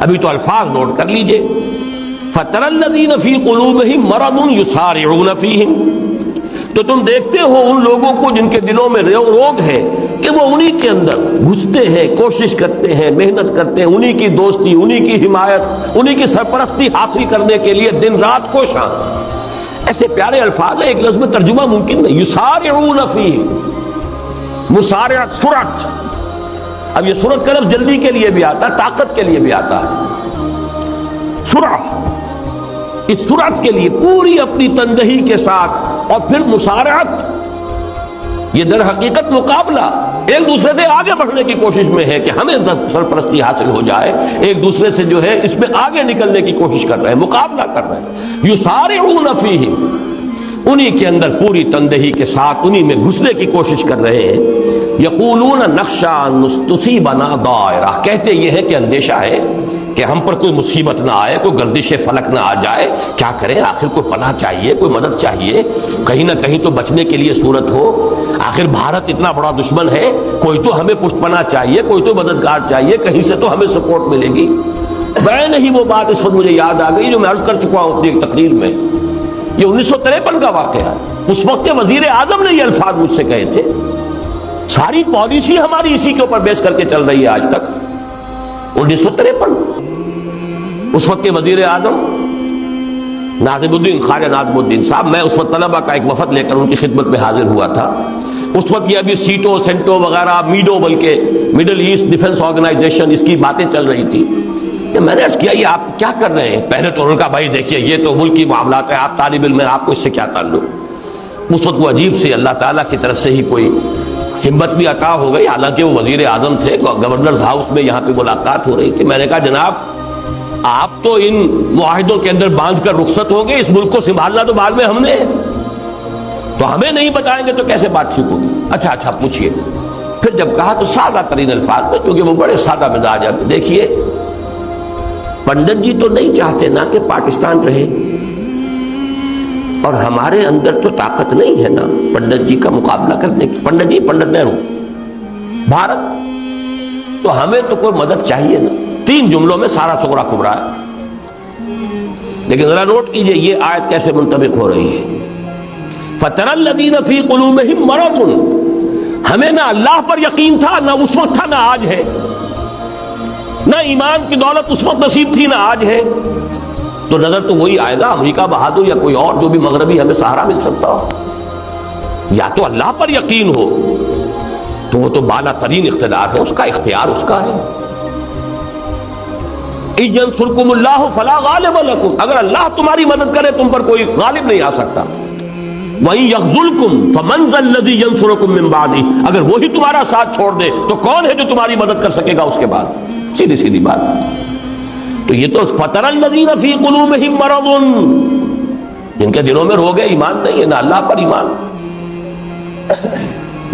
ابھی تو الفاظ نوٹ کر لیجئے. فَتَرَى الَّذِينَ فِي قُلُوبِهِم مَرَضٌ يُسَارِعُونَ فِيهِمْ، تو تم دیکھتے ہو ان لوگوں کو جن کے دلوں میں روگ ہے کہ وہ انہی کے اندر گھستے ہیں، کوشش کرتے ہیں، محنت کرتے ہیں، انہی کی دوستی، انہی کی حمایت، انہی کی سرپرستی حاصل کرنے کے لیے دن رات کوشاں. ایسے پیارے الفاظ ہیں، ایک لفظ میں ترجمہ ممکن نہیں. یسارعون فیہ، مسارعت، سرعت. اب یہ سرعت کا لفظ جلدی کے لیے بھی آتا ہے، طاقت کے لیے بھی آتا ہے. سرعت، اس سرعت کے لیے پوری اپنی تندہی کے ساتھ، اور پھر مسارعت، یہ در حقیقت مقابلہ، ایک دوسرے سے آگے بڑھنے کی کوشش میں ہے کہ ہمیں سرپرستی حاصل ہو جائے، ایک دوسرے سے جو ہے اس میں آگے نکلنے کی کوشش کر رہے ہیں، مقابلہ کر رہے ہیں. یسارعون فیہ، انہی کے اندر پوری تندہی کے ساتھ انہی میں گھسنے کی کوشش کر رہے ہیں. یقولون نخشی ان تصیبنا دائرہ، کہتے یہ ہے کہ اندیشہ ہے کہ ہم پر کوئی مصیبت نہ آئے، کوئی گردش فلک نہ آ جائے. کیا کریں؟ آخر کوئی پناہ چاہیے، کوئی مدد چاہیے، کہیں نہ کہیں تو بچنے کے لیے صورت ہو. آخر بھارت اتنا بڑا دشمن ہے، کوئی تو ہمیں پشت پناہ چاہیے، کوئی تو مددگار چاہیے، کہیں سے تو ہمیں سپورٹ ملے گی. بین ہی وہ بات اس وقت مجھے یاد آ گئی جو میں عرض کر چکا ہوں اپنی تقریر میں. یہ 1953 کا واقعہ ہے. اس وقت کے وزیر اعظم نے یہ الفاظ مجھ سے کہے تھے. ساری پالیسی ہماری اسی کے اوپر بیس کر کے چل رہی ہے آج تک. 1953 اس وقت کے وزیر اعظم ناظم الدین، خواجہ ناظم الدین صاحب، میں اس وقت طلبہ کا ایک وفد لے کر ان کی خدمت میں حاضر ہوا تھا. اس وقت یہ ابھی سیٹو سینٹو وغیرہ، میڈو بلکہ مڈل ایسٹ ڈیفنس آرگنائزیشن، اس کی باتیں چل رہی تھی. میں نے عرض کیا یہ آپ کیا کر رہے ہیں؟ پہلے تو انہوں نے کہا بھائی دیکھیے یہ تو ملکی معاملات ہیں، آپ طالب علم ہیں، آپ کو اس سے کیا تعلق. اس وقت وہ عجیب سے اللہ تعالیٰ کی طرف سے ہی کوئی ہمت بھی عطا ہو گئی، حالانکہ وہ وزیر اعظم تھے. گورنرز ہاؤس میں یہاں پہ ملاقات ہو رہی تھی. میں نے کہا جناب آپ تو ان معاہدوں کے اندر باندھ کر رخصت ہوں گے، اس ملک کو سنبھالنا تو بعد میں ہم نے، تو ہمیں نہیں بتائیں گے تو کیسے بات ٹھیک ہوگی؟ اچھا پوچھئے. پھر جب کہا تو سادہ ترین الفاظ میں، کیونکہ وہ بڑے سادہ مزاج ہے. دیکھیے پنڈت جی تو نہیں چاہتے نا کہ پاکستان رہے، اور ہمارے اندر تو طاقت نہیں ہے نا پنڈت جی کا مقابلہ کرنے کی. پنڈت جی، پنڈت نہرو، بھارت، تو ہمیں تو کوئی مدد چاہیے نا. 3 جملوں میں سارا سغرا کبرا ہے. لیکن ذرا نوٹ کیجئے یہ آیت کیسے منطبق ہو رہی ہے. فَتَرَى الَّذِينَ فِي قُلُوبِهِم مَرَضٌ، ہمیں نہ اللہ پر یقین تھا، نہ اس وقت تھا، نہ آج ہے، نہ ایمان کی دولت اس وقت نصیب تھی، نہ آج ہے، تو نظر تو وہی آئے گا، امریکہ بہادر یا کوئی اور جو بھی مغربی ہمیں سہارا مل سکتا ہو۔ یا تو اللہ پر یقین ہو تو وہ تو بالا ترین اقتدار ہے، اس کا اختیار اس کا ہے۔ إِن يَنصُرْكُمُ اللَّهُ فَلَا غَالِبَ لَكُمْ، اگر اللہ تمہاری مدد کرے تم پر کوئی غالب نہیں آ سکتا۔ وَإِن يَخْذُلْكُمْ فَمَنْ ذَا الَّذِي يَنصُرُكُم مِّن بَعْدِهِ، اگر وہی تمہارا ساتھ چھوڑ دے تو کون ہے جو تمہاری مدد کر سکے گا اس کے بعد؟ سیدھی سیدھی بات۔ تو یہ تو فَتَرَى الَّذِينَ فِي قُلُوبِهِم مَرَضٌ، جن کے دلوں میں روگ ہے، ایمان نہیں ہے، نہ اللہ پر ایمان،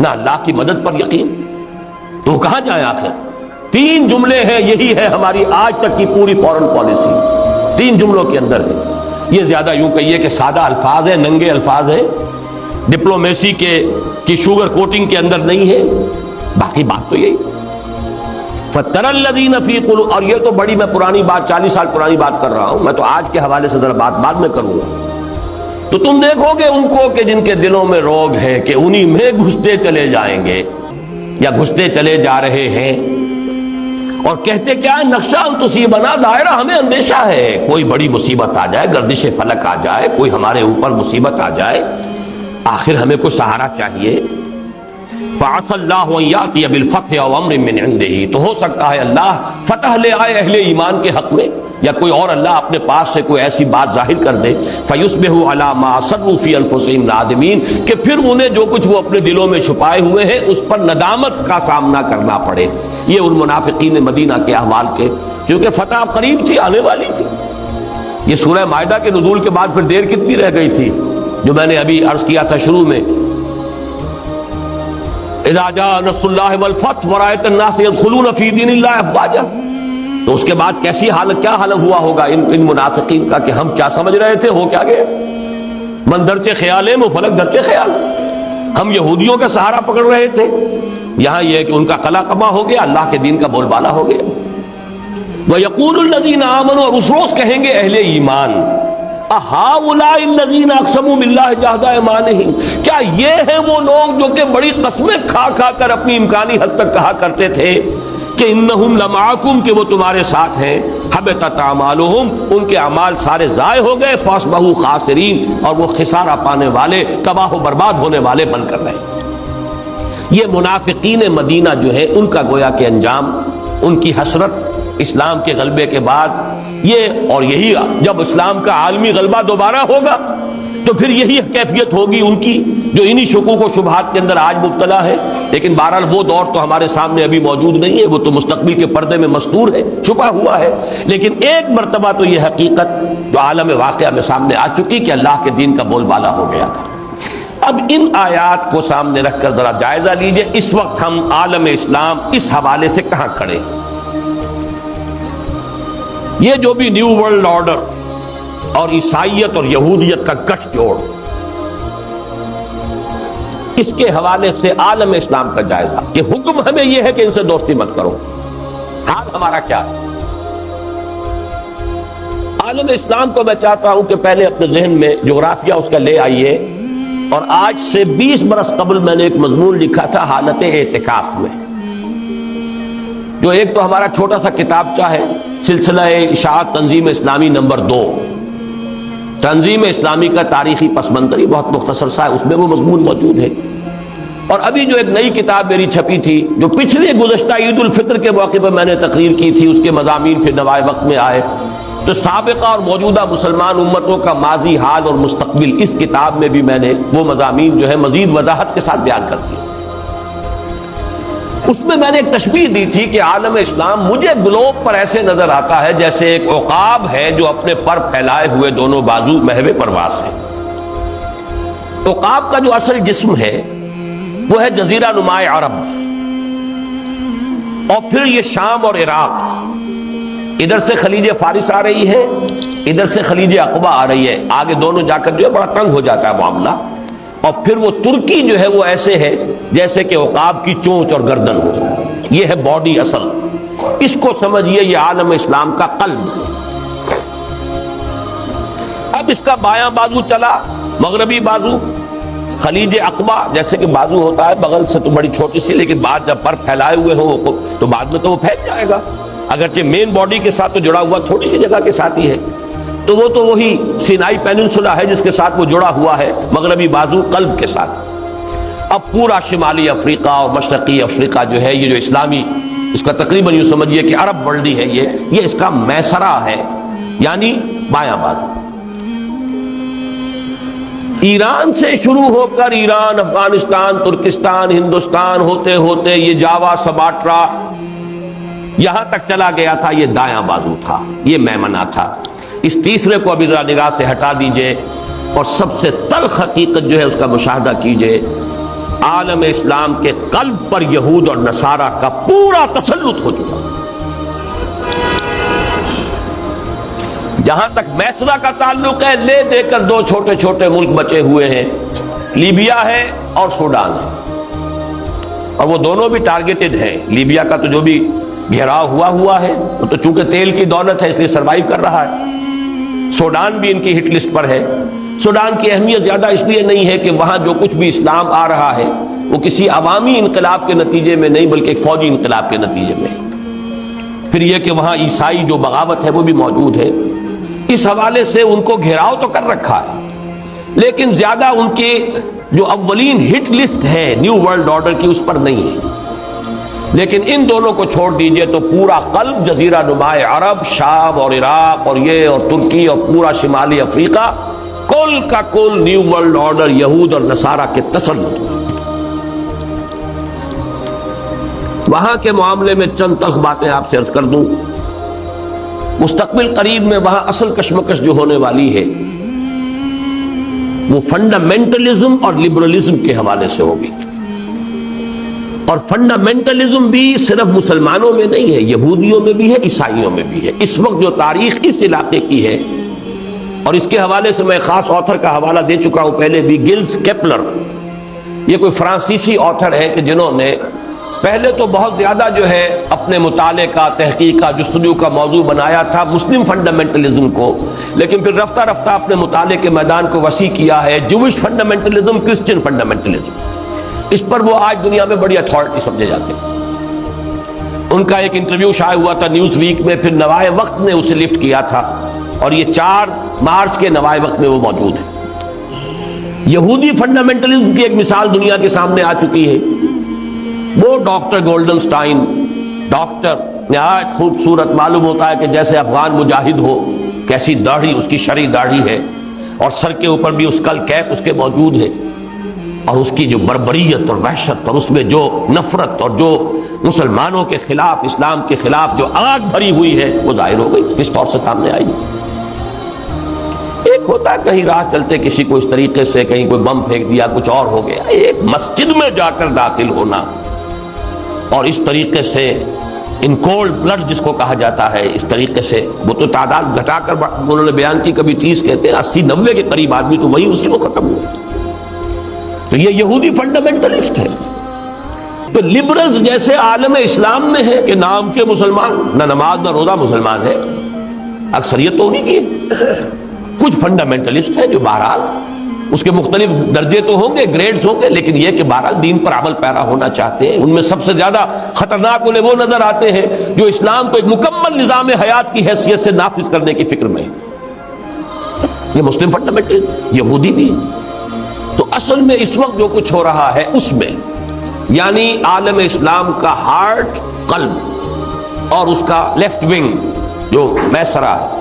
نہ اللہ کی مدد پر یقین، تو وہ کہاں جائیں آخر؟ تین جملے ہیں، یہی ہے ہماری آج تک کی پوری فورن پالیسی، تین جملوں کے اندر ہے۔ یہ زیادہ یوں کہیے کہ سادہ الفاظ ہیں، ننگے الفاظ ہیں، ڈپلومیسی کی شوگر کوٹنگ کے اندر نہیں ہے، باقی بات تو یہی۔ فَتَرَى الَّذِينَ فِي قُلُوبِهِم، اور یہ تو بڑی میں پرانی بات، 40 سال پرانی بات کر رہا ہوں، میں تو آج کے حوالے سے ذرا بات بعد میں کروں گا۔ تو تم دیکھو گے ان کو کہ جن کے دلوں میں روگ ہے کہ انہی میں گھستے چلے جائیں گے یا گھستے چلے جا رہے ہیں، اور کہتے کیا ہے، نقشہ تصیبنا دائرہ، ہمیں اندیشہ ہے کوئی بڑی مصیبت آ جائے، گردش فلک آ جائے، کوئی ہمارے اوپر مصیبت آ جائے، آخر ہمیں کوئی سہارا چاہیے۔ فَعَسَى اللَّهُ أَن يَأْتِيَ بِالْفَتْحِ أَوْ أَمْرٍ مِّنْ عِندِهِ، تو ہو سکتا ہے اللہ فتح لے آئے اہل ایمان کے حق میں، یا کوئی اور اللہ اپنے پاس سے کوئی ایسی بات ظاہر کر دے، فَيُصْبِحُوا عَلَىٰ مَا أَصَرُّوا فِي أَنفُسِهِمْ نَادِمِينَ، کہ پھر انہیں جو کچھ وہ اپنے دلوں میں چھپائے ہوئے ہیں اس پر ندامت کا سامنا کرنا پڑے۔ یہ ان منافقین مدینہ کے احوال کے، کیونکہ فتح قریب تھی، آنے والی تھی۔ یہ سورہ مائدہ کے نزول کے بعد پھر دیر کتنی رہ گئی تھی، جو میں نے ابھی عرض کیا تھا شروع میں، اذا جاء نصر اللہ والفتح ورأيت الناس يدخلون في دین اللہ افواجا، تو اس کے بعد کیسی حالت، کیا حالت ہوا ہوگا ان منافقین کا کہ ہم کیا سمجھ رہے تھے، ہو کیا گیا؟ من درچے خیال ہے، فلک درچے خیال، ہم یہودیوں کا سہارا پکڑ رہے تھے، یہاں یہ ہے کہ ان کا قلع قبا ہو گیا، اللہ کے دین کا بول بالا ہو گیا۔ وَيَقُولُ الَّذِينَ آمَنُوا، اور اس روز کہیں گے اہل ایمان، أَهَٰؤُلَاءِ الَّذِينَ أَقْسَمُوا بِاللَّهِ جَهْدَ أَيْمَانِهِمْ، کیا یہ ہیں وہ لوگ جو کہ بڑی قسمیں کھا کھا کر اپنی امکانی حد تک کہا کرتے تھے کہ إِنَّهُمْ لَمَعَكُمْ، کہ وہ تمہارے ساتھ ہیں، حَبِطَتْ أَعْمَالُهُمْ، ان کے اعمال سارے ضائع ہو گئے، فَأَصْبَحُوا خَاسِرِينَ، اور وہ خسارہ پانے والے، تباہ و برباد ہونے والے بن کر رہے۔ یہ منافقین مدینہ جو ہے ان کا گویا کہ انجام، ان کی حسرت اسلام کے غلبے کے بعد یہ، اور یہی جب اسلام کا عالمی غلبہ دوبارہ ہوگا تو پھر یہی کیفیت ہوگی ان کی، جو انہی شکوک و شبہات کے اندر آج مبتلا ہے۔ لیکن بہرحال وہ دور تو ہمارے سامنے ابھی موجود نہیں ہے، وہ تو مستقبل کے پردے میں مستور ہے، چھپا ہوا ہے۔ لیکن ایک مرتبہ تو یہ حقیقت جو عالم واقعہ میں سامنے آ چکی کہ اللہ کے دین کا بول بالا ہو گیا تھا۔ اب ان آیات کو سامنے رکھ کر ذرا جائزہ لیجئے، اس وقت ہم عالم اسلام اس حوالے سے کہاں کھڑے ہیں۔ یہ جو بھی نیو ورلڈ آرڈر اور عیسائیت اور یہودیت کا گٹھ جوڑ، اس کے حوالے سے عالم اسلام کا جائزہ، کہ حکم ہمیں یہ ہے کہ ان سے دوستی مت کرو، حال ہمارا کیا ہے؟ عالم اسلام کو میں چاہتا ہوں کہ پہلے اپنے ذہن میں جغرافیہ اس کا لے آئیے، اور آج سے 20 برس قبل میں نے ایک مضمون لکھا تھا حالت اعتکاف میں، جو ایک تو ہمارا چھوٹا سا کتابچہ ہے، سلسلہ اشاعت تنظیم اسلامی نمبر 2، تنظیم اسلامی کا تاریخی پس منظر، یہ بہت مختصر سا ہے، اس میں وہ مضمون موجود ہے۔ اور ابھی جو ایک نئی کتاب میری چھپی تھی، جو پچھلے گزشتہ عید الفطر کے موقع پر میں نے تقریر کی تھی، اس کے مضامین پھر نوائے وقت میں آئے، تو سابقہ اور موجودہ مسلمان امتوں کا ماضی، حال اور مستقبل، اس کتاب میں بھی میں نے وہ مضامین جو ہے مزید وضاحت کے ساتھ بیان کر دیے۔ اس میں نے ایک تشبیہ دی تھی کہ عالم اسلام مجھے گلوب پر ایسے نظر آتا ہے جیسے ایک عقاب ہے جو اپنے پر پھیلائے ہوئے دونوں بازو محو پرواز ہے۔ عقاب کا جو اصل جسم ہے وہ ہے جزیرہ نما عرب، اور پھر یہ شام اور عراق، ادھر سے خلیج فارس آ رہی ہے، ادھر سے خلیج عقبہ آ رہی ہے، آگے دونوں جا کر جو ہے بڑا تنگ ہو جاتا ہے معاملہ، اور پھر وہ ترکی جو ہے وہ ایسے ہے جیسے کہ عقاب کی چونچ اور گردن ہو، یہ ہے باڈی اصل، اس کو سمجھیے یہ عالم اسلام کا قلب۔ اب اس کا بایاں بازو چلا، مغربی بازو، خلیج عقبہ جیسے کہ بازو ہوتا ہے بغل سے تو بڑی چھوٹی سی، لیکن بعد جب پر پھیلائے ہوئے ہوں تو بعد میں تو وہ پھیل جائے گا، اگرچہ مین باڈی کے ساتھ تو جڑا ہوا تھوڑی سی جگہ کے ساتھ ہی ہے، تو وہ تو وہی سینائی پیننسولا ہے جس کے ساتھ وہ جڑا ہوا ہے مغربی بازو قلب کے ساتھ۔ اب پورا شمالی افریقہ اور مشرقی افریقہ جو ہے یہ جو اسلامی، اس کا تقریباً یوں سمجھیے کہ عرب ورلڈی ہے، یہ اس کا میسرہ ہے، یعنی بایاں بازو۔ ایران سے شروع ہو کر ایران، افغانستان، ترکستان، ہندوستان ہوتے ہوتے یہ جاوا، سماٹرا، یہاں تک چلا گیا تھا، یہ دایاں بازو تھا، یہ میمنہ تھا۔ اس تیسرے کو ابھی ذرا نگاہ سے ہٹا دیجئے اور سب سے تلخ حقیقت جو ہے اس کا مشاہدہ کیجئے، عالم اسلام کے قلب پر یہود اور نصارہ کا پورا تسلط ہو چکا۔ جہاں تک میسرہ کا تعلق ہے، لے دے کر دو چھوٹے چھوٹے ملک بچے ہوئے ہیں، لیبیا ہے اور سوڈان ہے، اور وہ دونوں بھی ٹارگیٹڈ ہیں۔ لیبیا کا تو جو بھی گھیراؤ ہوا ہے وہ تو چونکہ تیل کی دولت ہے اس لیے سروائیو کر رہا ہے۔ سوڈان بھی ان کی ہٹ لسٹ پر ہے۔ سوڈان کی اہمیت زیادہ اس لیے نہیں ہے کہ وہاں جو کچھ بھی اسلام آ رہا ہے وہ کسی عوامی انقلاب کے نتیجے میں نہیں بلکہ ایک فوجی انقلاب کے نتیجے میں۔ پھر یہ کہ وہاں عیسائی جو بغاوت ہے وہ بھی موجود ہے، اس حوالے سے ان کو گھیراؤ تو کر رکھا ہے، لیکن زیادہ ان کی جو اولین ہٹ لسٹ ہے نیو ورلڈ آرڈر کی اس پر نہیں ہے۔ لیکن ان دونوں کو چھوڑ دیجئے تو پورا قلب جزیرہ نما عرب، شام اور عراق اور یہ اور ترکی اور پورا شمالی افریقہ، کل کا کل نیو ورلڈ آرڈر، یہود اور نصارہ کے تسلط۔ وہاں کے معاملے میں چند تلخ باتیں آپ سے عرض کر دوں۔ مستقبل قریب میں وہاں اصل کشمکش جو ہونے والی ہے وہ فنڈامنٹلزم اور لبرلزم کے حوالے سے ہوگی، اور فنڈامنٹلزم بھی صرف مسلمانوں میں نہیں ہے، یہودیوں میں بھی ہے، عیسائیوں میں بھی ہے۔ اس وقت جو تاریخ اس علاقے کی ہے، اور اس کے حوالے سے میں خاص آتھر کا حوالہ دے چکا ہوں پہلے بھی، گلز کیپلر، یہ کوئی فرانسیسی آتھر ہے کہ جنہوں نے پہلے تو بہت زیادہ جو ہے اپنے مطالعے کا، تحقیق کا، جستجو کا موضوع بنایا تھا مسلم فنڈامنٹلزم کو، لیکن پھر رفتہ رفتہ اپنے مطالعے کے میدان کو وسیع کیا ہے، جوش فنڈامنٹلزم، کرسچن فنڈامنٹلزم۔ اس پر وہ آج دنیا میں بڑی اتھارٹی سمجھے جاتے ہیں۔ ان کا ایک انٹرویو شائع ہوا تھا نیوز ویک میں، پھر نوائے وقت نے اسے لفٹ کیا تھا، اور یہ 4 مارچ کے نوائے وقت میں وہ موجود ہے۔ یہودی فنڈامنٹلزم کی ایک مثال دنیا کے سامنے آ چکی ہے، وہ ڈاکٹر گولڈن سٹائن، ڈاکٹر نہایت خوبصورت، معلوم ہوتا ہے کہ جیسے افغان مجاہد ہو، کیسی داڑھی اس کی شرعی داڑھی ہے، اور سر کے اوپر بھی اس کل کیپ اس کے موجود ہے، اور اس کی جو بربریت اور وحشت اور اس میں جو نفرت اور جو مسلمانوں کے خلاف، اسلام کے خلاف جو آگ بھری ہوئی ہے وہ ظاہر ہو گئی، کس طور سے سامنے آئی۔ ایک ہوتا ہے کہیں راہ چلتے کسی کو اس طریقے سے کہیں کوئی بم پھینک دیا، کچھ اور ہو گیا، ایک مسجد میں جا کر داخل ہونا اور اس طریقے سے ان کولڈ بلڈ جس کو کہا جاتا ہے، اس طریقے سے، وہ تو تعداد گھٹا کر انہوں نے بیان کی، کبھی 30 کہتے ہیں، 80-90 کے قریب آدمی تو وہی اسی کو ختم ہوئے۔ تو یہ یہودی فنڈامنٹلسٹ ہے۔ تو لبرلز جیسے عالم اسلام میں ہے کہ نام کے مسلمان، نہ نماز نہ روزہ مسلمان ہے، اکثریت تو انہیں کی ہے۔ کچھ فنڈامنٹلسٹ ہیں جو بہرحال اس کے مختلف درجے تو ہوں گے، گریڈز ہوں گے، لیکن یہ کہ بہرحال دین پر عمل پیرا ہونا چاہتے ہیں۔ ان میں سب سے زیادہ خطرناک انہیں وہ نظر آتے ہیں جو اسلام کو ایک مکمل نظام حیات کی حیثیت سے نافذ کرنے کی فکر میں ہے۔ یہ مسلم فنڈامنٹل یہودی بھی ہے۔ تو اصل میں اس وقت جو کچھ ہو رہا ہے اس میں، یعنی عالم اسلام کا ہارٹ، قلب، اور اس کا لیفٹ ونگ جو میسرہ ہے،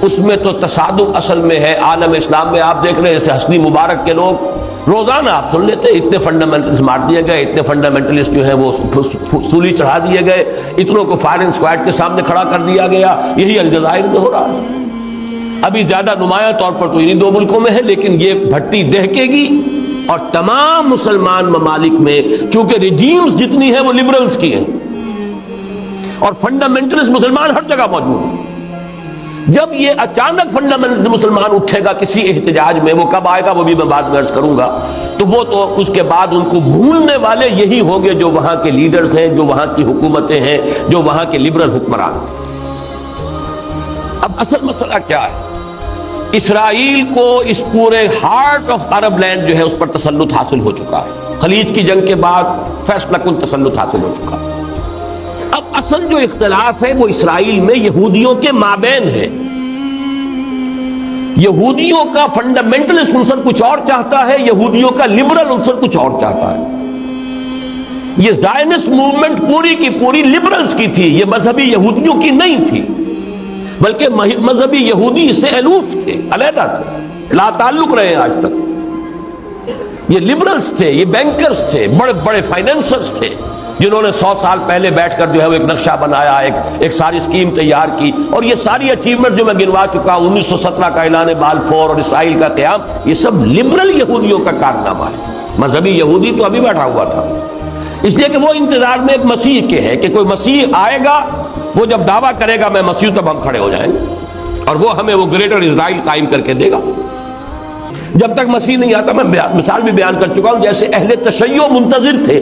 اس میں تو تصادم اصل میں ہے۔ عالم اسلام میں آپ دیکھ رہے ہیں جیسے حسنی مبارک کے لوگ روزانہ آپ سن لیتے ہیں، اتنے فنڈامنٹلسٹ مار دیے گئے، اتنے فنڈامنٹلسٹ جو ہیں وہ سولی چڑھا دیے گئے، اتنوں کو فائرنگ اسکواڈ کے سامنے کھڑا کر دیا گیا۔ یہی الجزائر میں ہو رہا ہے۔ ابھی زیادہ نمایاں طور پر تو انہی 2 ملکوں میں ہے، لیکن یہ بھٹی دہکے گی، اور تمام مسلمان ممالک میں چونکہ ریجیمز جتنی ہیں وہ لبرلز کی ہیں، اور فنڈامنٹلسٹ مسلمان ہر جگہ موجود ہیں۔ جب یہ اچانک فنڈامنٹل مسلمان اٹھے گا کسی احتجاج میں، وہ کب آئے گا وہ بھی میں بعد میں عرض کروں گا، تو وہ تو اس کے بعد ان کو بھولنے والے یہی ہوں گے جو وہاں کے لیڈرز ہیں، جو وہاں کی حکومتیں ہیں، جو وہاں کے لبرل حکمران ہیں۔ اب اصل مسئلہ کیا ہے؟ اسرائیل کو اس پورے ہارٹ آف عرب لینڈ جو ہے اس پر تسلط حاصل ہو چکا ہے. خلیج کی جنگ کے بعد فیصلہ کن تسلط حاصل ہو چکا. اب اصل جو اختلاف ہے وہ اسرائیل میں یہودیوں کے مابین ہے. یہودیوں کا فنڈامنٹلسٹ عنصر کچھ اور چاہتا ہے، یہودیوں کا لبرل عنصر کچھ اور چاہتا ہے. یہ زائنسٹ موومنٹ پوری کی پوری لبرلز کی تھی، یہ مذہبی یہودیوں کی نہیں تھی، بلکہ مذہبی یہودی اس سے الوف تھے، علیحدہ تھے، لا تعلق رہے آج تک. یہ لبرلز تھے، یہ بینکرز تھے، بڑے بڑے فائنینسرز تھے، جنہوں نے 100 سال پہلے بیٹھ کر جو ہے وہ ایک نقشہ بنایا، ایک ساری اسکیم تیار کی. اور یہ ساری اچیومنٹ جو میں گنوا چکا ہوں، 1917 کا اعلان بلفور اور اسرائیل کا قیام، یہ سب لبرل یہودیوں کا کارنامہ ہے. مذہبی یہودی تو ابھی بیٹھا ہوا تھا، اس لیے کہ وہ انتظار میں ایک مسیح کے ہے کہ کوئی مسیح آئے گا، وہ جب دعویٰ کرے گا میں مسیح، تب ہم کھڑے ہو جائیں گے اور وہ ہمیں وہ گریٹر اسرائیل قائم کر کے دے گا. جب تک مسیح نہیں آتا، میں مثال بھی بیان کر چکا ہوں، جیسے اہل تشیع منتظر تھے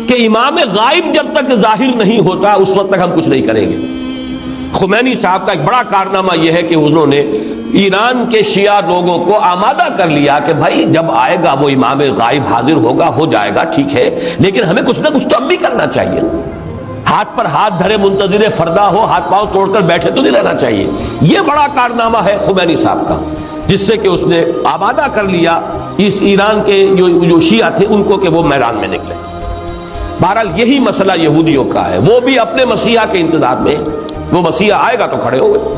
کہ امام غائب جب تک ظاہر نہیں ہوتا اس وقت تک ہم کچھ نہیں کریں گے. خمینی صاحب کا ایک بڑا کارنامہ یہ ہے کہ انہوں نے ایران کے شیعہ لوگوں کو آمادہ کر لیا کہ بھائی جب آئے گا وہ امام غائب حاضر ہوگا، ہو جائے گا، ٹھیک ہے، لیکن ہمیں کچھ نہ کچھ تو اب بھی کرنا چاہیے. ہاتھ پر ہاتھ دھرے منتظر فردا ہو، ہاتھ پاؤں توڑ کر بیٹھے تو نہیں رہنا چاہیے. یہ بڑا کارنامہ ہے خمینی صاحب کا، جس سے کہ اس نے آمادہ کر لیا اس ایران کے جو شیعہ تھے ان کو کہ وہ میدان میں نکلے. بہرحال یہی مسئلہ یہودیوں کا ہے، وہ بھی اپنے مسیحا کے انتظار میں، وہ مسیحا آئے گا تو کھڑے ہو گئے.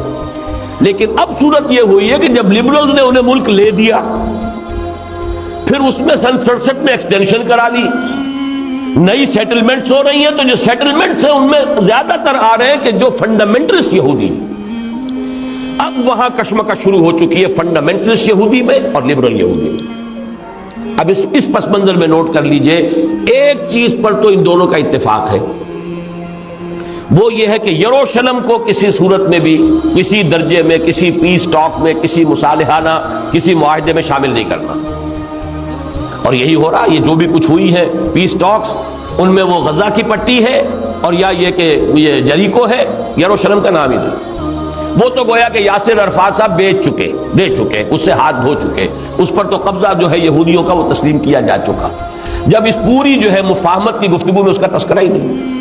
لیکن اب صورت یہ ہوئی ہے کہ جب لبرلز نے انہیں ملک لے دیا، پھر اس میں سن 67 میں ایکسٹینشن کرا دی، نئی سیٹلمنٹس ہو رہی ہیں، تو جو سیٹلمنٹس ہیں ان میں زیادہ تر آ رہے ہیں کہ جو فنڈامنٹلسٹ یہودی. اب وہاں کشمکش شروع ہو چکی ہے فنڈامنٹلسٹ یہودی میں اور لبرل یہودی میں. اب اس پس منظر میں نوٹ کر لیجئے، ایک چیز پر تو ان دونوں کا اتفاق ہے، وہ یہ ہے کہ یروشلم کو کسی صورت میں بھی، کسی درجے میں، کسی پیس ٹاک میں، کسی مصالحانہ کسی معاہدے میں شامل نہیں کرنا. اور یہی ہو رہا، یہ جو بھی کچھ ہوئی ہے پیس ٹاکس، ان میں وہ غزہ کی پٹی ہے اور یا یہ کہ یہ جریکو ہے، یروشلم کا نام ہی نہیں. وہ تو گویا کہ یاسر عرفات صاحب دے چکے، اس سے ہاتھ دھو چکے، اس پر تو قبضہ جو ہے یہودیوں کا وہ تسلیم کیا جا چکا. جب اس پوری جو ہے مفاہمت کی گفتگو میں اس کا تذکرہ ہی نہیں.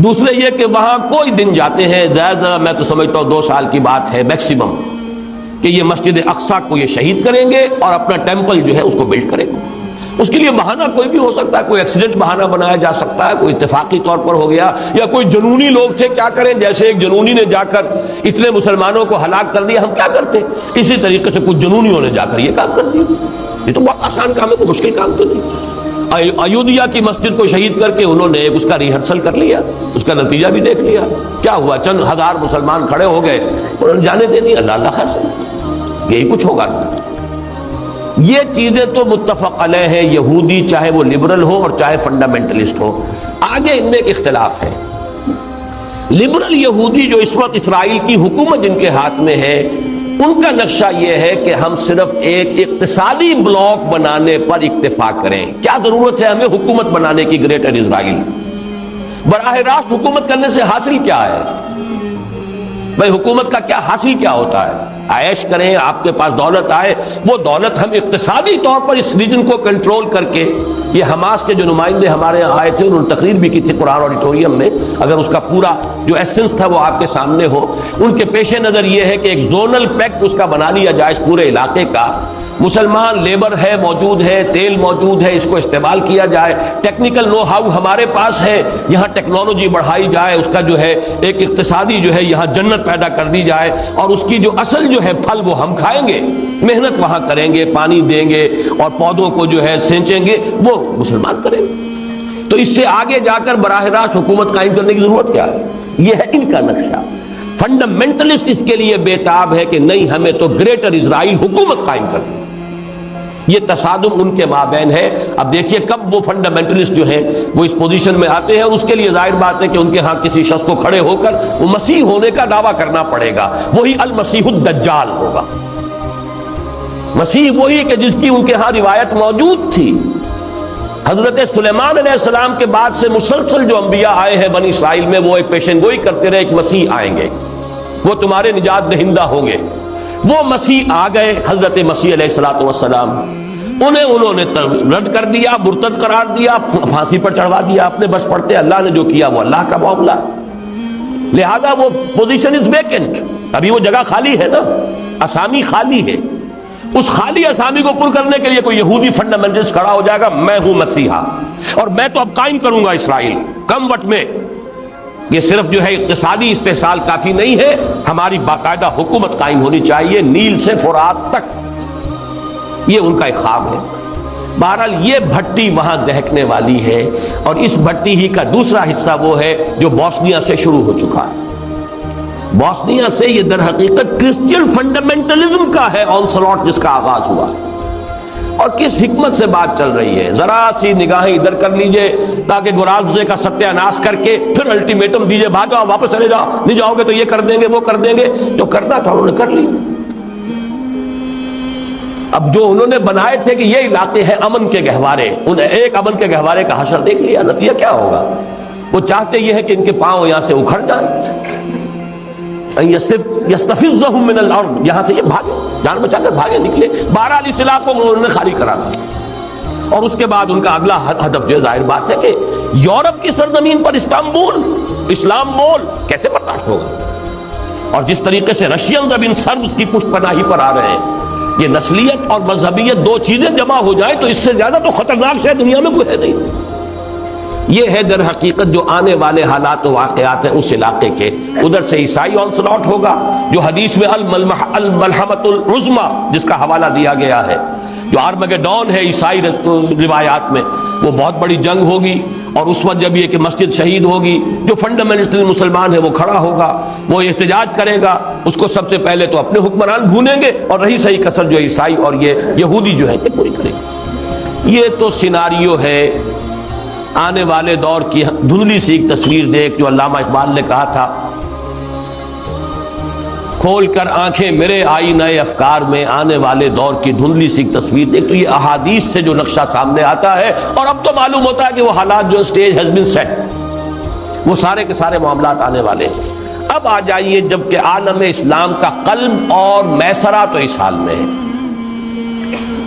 دوسرے یہ کہ وہاں کوئی دن جاتے ہیں، زیادہ میں تو سمجھتا ہوں 2 سال کی بات ہے میکسیمم، کہ یہ مسجد اقصیٰ کو یہ شہید کریں گے اور اپنا ٹیمپل جو ہے اس کو بلڈ کریں گے. اس کے لیے بہانہ کوئی بھی ہو سکتا ہے، کوئی ایکسیڈنٹ بہانہ بنایا جا سکتا ہے، کوئی اتفاقی طور پر ہو گیا، یا کوئی جنونی لوگ تھے، کیا کریں، جیسے ایک جنونی نے جا کر اتنے مسلمانوں کو ہلاک کر دیا، ہم کیا کرتے، اسی طریقے سے کچھ جنونیوں نے جا کر یہ کام کر دیا. یہ تو بہت آسان کام ہے، کوئی مشکل کام تو نہیں. ایودھیا کی مسجد کو شہید کر کے انہوں نے اس کا ریہرسل کر لیا، اس کا نتیجہ بھی دیکھ لیا. کیا ہوا، چند ہزار مسلمان کھڑے ہو گئے، انہوں نے جانے دے دیا، اللہ خیر سے. یہی کچھ ہوگا. یہ چیزیں تو متفق علیہ ہیں، یہودی چاہے وہ لبرل ہو اور چاہے فنڈامنٹلسٹ ہو. آگے ان میں ایک اختلاف ہے. لبرل یہودی جو اس وقت اسرائیل کی حکومت جن کے ہاتھ میں ہے، ان کا نقشہ یہ ہے کہ ہم صرف ایک اقتصادی بلاک بنانے پر اکتفا کریں. کیا ضرورت ہے ہمیں حکومت بنانے کی گریٹر اسرائیل؟ براہ راست حکومت کرنے سے حاصل کیا ہے؟ بھائی حکومت کا کیا حاصل کیا ہوتا ہے؟ عیش کریں، آپ کے پاس دولت آئے، وہ دولت ہم اقتصادی طور پر اس ریجن کو کنٹرول کر کے. یہ حماس کے جو نمائندے ہمارے یہاں آئے تھے، انہوں نے تقریر بھی کی تھی قرآن آڈیٹوریم میں، اگر اس کا پورا جو ایسنس تھا وہ آپ کے سامنے ہو. ان کے پیش نظر یہ ہے کہ ایک زونل پیکٹ اس کا بنا لیا جائے اس پورے علاقے کا. مسلمان لیبر ہے، موجود ہے، تیل موجود ہے، اس کو استعمال کیا جائے. ٹیکنیکل نو ہاؤ ہمارے پاس ہے، یہاں ٹیکنالوجی بڑھائی جائے، اس کا جو ہے ایک اقتصادی جو ہے یہاں جنت پیدا کر دی جائے، اور اس کی جو اصل جو ہے پھل وہ ہم کھائیں گے، محنت وہاں کریں گے، پانی دیں گے اور پودوں کو جو ہے سینچیں گے، وہ مسلمان کریں گے. تو اس سے آگے جا کر براہ راست حکومت قائم کرنے کی ضرورت کیا ہے؟ یہ ہے ان کا نقشہ. فنڈامنٹلسٹ اس کے لیے بےتاب ہے کہ نہیں، ہمیں تو گریٹر اسرائیل حکومت قائم کرنی. یہ تصادم ان کے مابین ہے. اب دیکھیے کب وہ فنڈامنٹلسٹ جو ہیں وہ اس پوزیشن میں آتے ہیں، اور اس کے لیے ظاہر بات ہے کہ ان کے ہاں کسی شخص کو کھڑے ہو کر وہ مسیح ہونے کا دعویٰ کرنا پڑے گا. وہی المسیح الدجال ہوگا. مسیح وہی کہ جس کی ان کے ہاں روایت موجود تھی. حضرت سلیمان علیہ السلام کے بعد سے مسلسل جو انبیاء آئے ہیں بنی اسرائیل میں، وہ ایک پیشن گوئی کرتے رہے، ایک مسیح آئیں گے، وہ تمہارے نجات دہندہ ہوں گے. وہ مسیح آ گئے، حضرت مسیح علیہ الصلوۃ والسلام، انہوں نے رد کر دیا، مرتد قرار دیا، پھانسی پر چڑھوا دیا، اپنے بس پڑتے اللہ نے جو کیا وہ اللہ کا معاملہ، لہذا وہ پوزیشن از ویکنٹ، ابھی وہ جگہ خالی ہے نا، اسامی خالی ہے، اس خالی اسامی کو پر کرنے کے لیے کوئی یہودی فنڈامنٹلسٹ کھڑا ہو جائے گا، میں ہوں مسیحا اور میں تو اب قائم کروں گا اسرائیل، کم وقت میں۔ یہ صرف جو ہے اقتصادی استحصال کافی نہیں ہے، ہماری باقاعدہ حکومت قائم ہونی چاہیے نیل سے فرات تک، یہ ان کا ایک خواب ہے۔ بہرحال یہ بھٹی وہاں دہکنے والی ہے، اور اس بھٹی ہی کا دوسرا حصہ وہ ہے جو بوسنیا سے شروع ہو چکا ہے۔ بوسنیا سے یہ در حقیقت کرسچین فنڈامنٹلزم کا ہے آنسلاٹ جس کا آغاز ہوا، اور کس حکمت سے بات چل رہی ہے، ذرا سی نگاہیں ادھر کر لیجئے تاکہ گراز کا ستیہ ناش کر کے پھر الٹیمیٹم دیجئے بھاگ جاؤ، واپس چلے جاؤ، نہیں جاؤ گے تو یہ کر دیں گے وہ کر دیں گے، جو کرنا تھا انہوں نے کر لی۔ اب جو انہوں نے بنائے تھے کہ یہ علاقے ہیں امن کے گہوارے، انہیں ایک امن کے گہوارے کا حشر دیکھ لیا، نتیجہ کیا ہوگا؟ وہ چاہتے یہ ہے کہ ان کے پاؤں یہاں سے اکھڑ جائیں، یستفزہم من الارض، یہاں سے یہ بھاگے، جان بچا کر بھاگے نکلے۔ بہرحال اس علاقوں کو انہوں نے خالی کرا دیا، اور اس کے بعد ان کا اگلا ہدف جو ظاہر بات ہے کہ یورپ کی سرزمین پر استنبول اسلام بول کیسے برداشت ہوگا، اور جس طریقے سے رشینز اب ان سربز کی پشت پناہی پر آ رہے ہیں، یہ نسلیت اور مذہبیت دو چیزیں جمع ہو جائیں تو اس سے زیادہ تو خطرناک شاید دنیا میں کوئی ہے نہیں۔ یہ ہے در حقیقت جو آنے والے حالات و واقعات ہیں اس علاقے کے۔ ادھر سے عیسائی آنسلاٹ ہوگا، جو حدیث میں الملحمۃ العظمیٰ جس کا حوالہ دیا گیا ہے، جو آرمگیڈون ہے عیسائی روایات میں، وہ بہت بڑی جنگ ہوگی، اور اس وقت جب یہ کہ مسجد شہید ہوگی، جو فنڈامنٹل مسلمان ہے وہ کھڑا ہوگا، وہ احتجاج کرے گا، اس کو سب سے پہلے تو اپنے حکمران بھونیں گے، اور رہی صحیح کسر جو عیسائی اور یہ یہودی جو ہے یہ پوری کریں گے۔ یہ تو سیناریو ہے آنے والے دور کی دھندلی سی ایک تصویر دیکھ، جو علامہ اقبال نے کہا تھا، کھول کر آنکھیں میرے آئینہ افکار میں، آنے والے دور کی دھندلی سی ایک تصویر دیکھ۔ تو یہ احادیث سے جو نقشہ سامنے آتا ہے، اور اب تو معلوم ہوتا ہے کہ وہ حالات جو اسٹیج ہیز بین سیٹ، وہ سارے کے سارے معاملات آنے والے ہیں۔ اب آ جائیے جب کہ عالم اسلام کا قلب اور میسرہ تو اس حال میں ہے،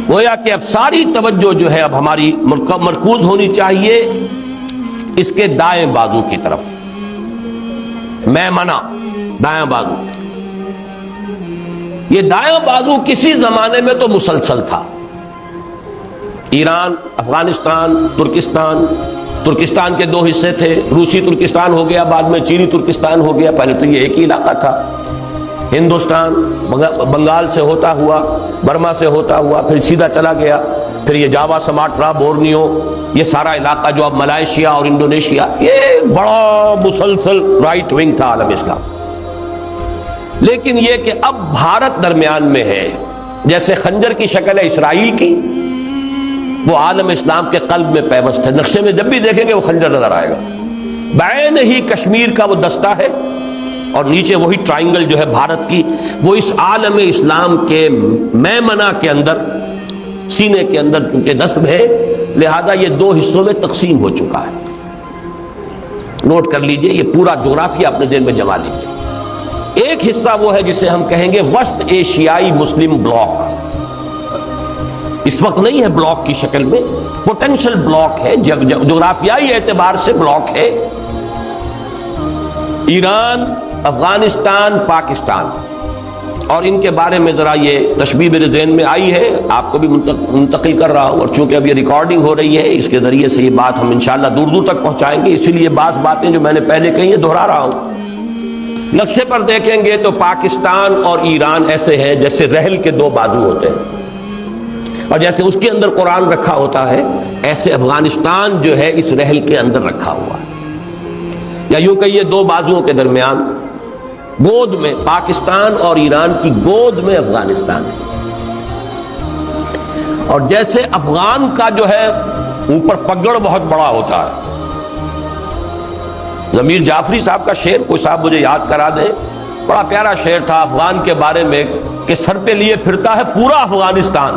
گویا کہ اب ساری توجہ جو ہے اب ہماری مرکوز ہونی چاہیے اس کے دائیں بازو کی طرف، میمنہ دائیں بازو۔ یہ دائیں بازو کسی زمانے میں تو مسلسل تھا، ایران، افغانستان، ترکستان کے دو حصے تھے، روسی ترکستان ہو گیا، بعد میں چینی ترکستان ہو گیا، پہلے تو یہ ایک ہی علاقہ تھا۔ ہندوستان بنگال سے ہوتا ہوا، برما سے ہوتا ہوا، پھر سیدھا چلا گیا، پھر یہ جاوا، سماٹرا، بورنیو، یہ سارا علاقہ جو اب ملائیشیا اور انڈونیشیا، یہ بڑا مسلسل رائٹ ونگ تھا عالم اسلام۔ لیکن یہ کہ اب بھارت درمیان میں ہے، جیسے خنجر کی شکل ہے اسرائیل کی، وہ عالم اسلام کے قلب میں پیوست ہے۔ نقشے میں جب بھی دیکھیں گے وہ خنجر نظر آئے گا، بعین ہی کشمیر کا وہ دستہ ہے، اور نیچے وہی ٹرائنگل جو ہے بھارت کی، وہ اس عالم اسلام کے میمنہ کے اندر، سینے کے اندر چونکہ نصب ہے، لہذا یہ دو حصوں میں تقسیم ہو چکا ہے۔ نوٹ کر لیجئے، یہ پورا جغرافیہ اپنے ذہن میں جما لیجئے۔ ایک حصہ وہ ہے جسے ہم کہیں گے وسط ایشیائی مسلم بلاک، اس وقت نہیں ہے بلاک کی شکل میں، پوٹینشل بلاک ہے، جغرافیائی اعتبار سے بلاک ہے۔ ایران، افغانستان، پاکستان، اور ان کے بارے میں ذرا یہ تشبیہ میرے ذہن میں آئی ہے، آپ کو بھی منتقل کر رہا ہوں، اور چونکہ اب یہ ریکارڈنگ ہو رہی ہے، اس کے ذریعے سے یہ بات ہم انشاءاللہ دور دور تک پہنچائیں گے، اسی لیے بعض باتیں جو میں نے پہلے کہی ہیں دہرا رہا ہوں۔ نقشے پر دیکھیں گے تو پاکستان اور ایران ایسے ہیں جیسے رحل کے دو بازو ہوتے ہیں، اور جیسے اس کے اندر قرآن رکھا ہوتا ہے، ایسے افغانستان جو ہے اس رحل کے اندر رکھا ہوا ہے، یا یوں کہیے دو بازوؤں کے درمیان گود میں پاکستان اور ایران کی گود میں افغانستان ہے۔ اور جیسے افغان کا جو ہے اوپر پگڑ بہت بڑا ہوتا ہے، ضمیر جعفری صاحب کا شعر کوئی صاحب مجھے یاد کرا دے، بڑا پیارا شعر تھا افغان کے بارے میں کہ سر پہ لیے پھرتا ہے پورا افغانستان،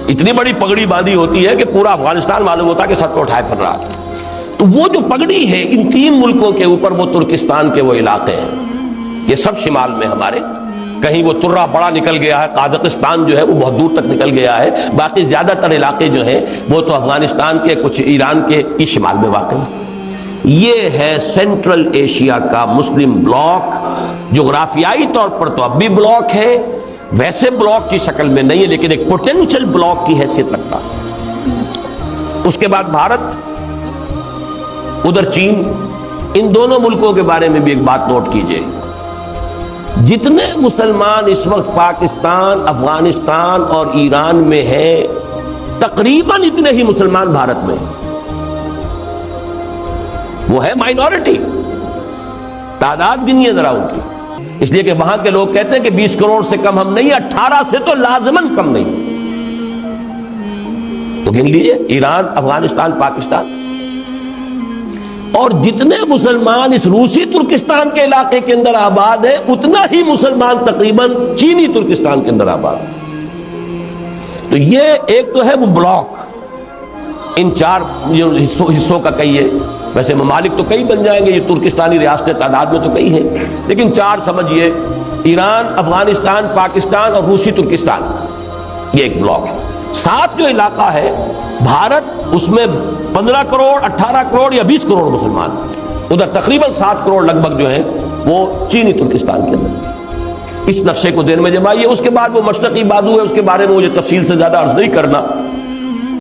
اتنی بڑی پگڑی باندھی ہوتی ہے کہ پورا افغانستان معلوم ہوتا ہے کہ سر پہ اٹھائے پھر رہا ہے۔ تو وہ جو پگڑی ہے ان تین ملکوں کے اوپر، وہ ترکستان کے وہ علاقے ہیں، یہ سب شمال میں ہمارے، کہیں وہ ترہ بڑا نکل گیا ہے، قازقستان جو ہے وہ بہت دور تک نکل گیا ہے، باقی زیادہ تر علاقے جو ہیں وہ تو افغانستان کے، کچھ ایران کے کی شمال میں واقع ہیں۔ یہ ہے سینٹرل ایشیا کا مسلم بلاک، جغرافیائی طور پر تو اب بھی بلاک ہے، ویسے بلاک کی شکل میں نہیں ہے لیکن ایک پوٹینشل بلاک کی حیثیت رکھتا ہے۔ اس کے بعد بھارت، ادھر چین، ان دونوں ملکوں کے بارے میں بھی ایک بات نوٹ کیجئے، جتنے مسلمان اس وقت پاکستان، افغانستان اور ایران میں ہیں، تقریباً اتنے ہی مسلمان بھارت میں ہیں۔ وہ ہے مائنورٹی، تعداد گنیے ذرا ان کی، اس لیے کہ وہاں کے لوگ کہتے ہیں کہ 20 کروڑ سے کم ہم نہیں، 18 سے تو لازماً کم نہیں، تو گن لیجئے ایران، افغانستان، پاکستان۔ اور جتنے مسلمان اس روسی ترکستان کے علاقے کے اندر آباد ہیں، اتنا ہی مسلمان تقریباً چینی ترکستان کے اندر آباد ہیں۔ تو یہ ایک تو ہے وہ بلاک، ان 4 حصوں کا کہیے، ویسے ممالک تو کئی بن جائیں گے، یہ ترکستانی ریاستیں تعداد میں تو کئی ہیں، لیکن 4 سمجھیے، ایران، افغانستان، پاکستان اور روسی ترکستان، یہ ایک بلاک ہے۔ ساتھ جو علاقہ ہے بھارت، اس میں 15 کروڑ، 18 کروڑ یا 20 کروڑ مسلمان، ادھر تقریباً 7 کروڑ لگ بھگ جو ہیں وہ چینی ترکستان کے اندر۔ اس نقشے کو ذہن میں جمائیے۔ اس کے بعد وہ مشرقی بازو ہے، اس کے بارے میں مجھے تفصیل سے زیادہ عرض نہیں کرنا،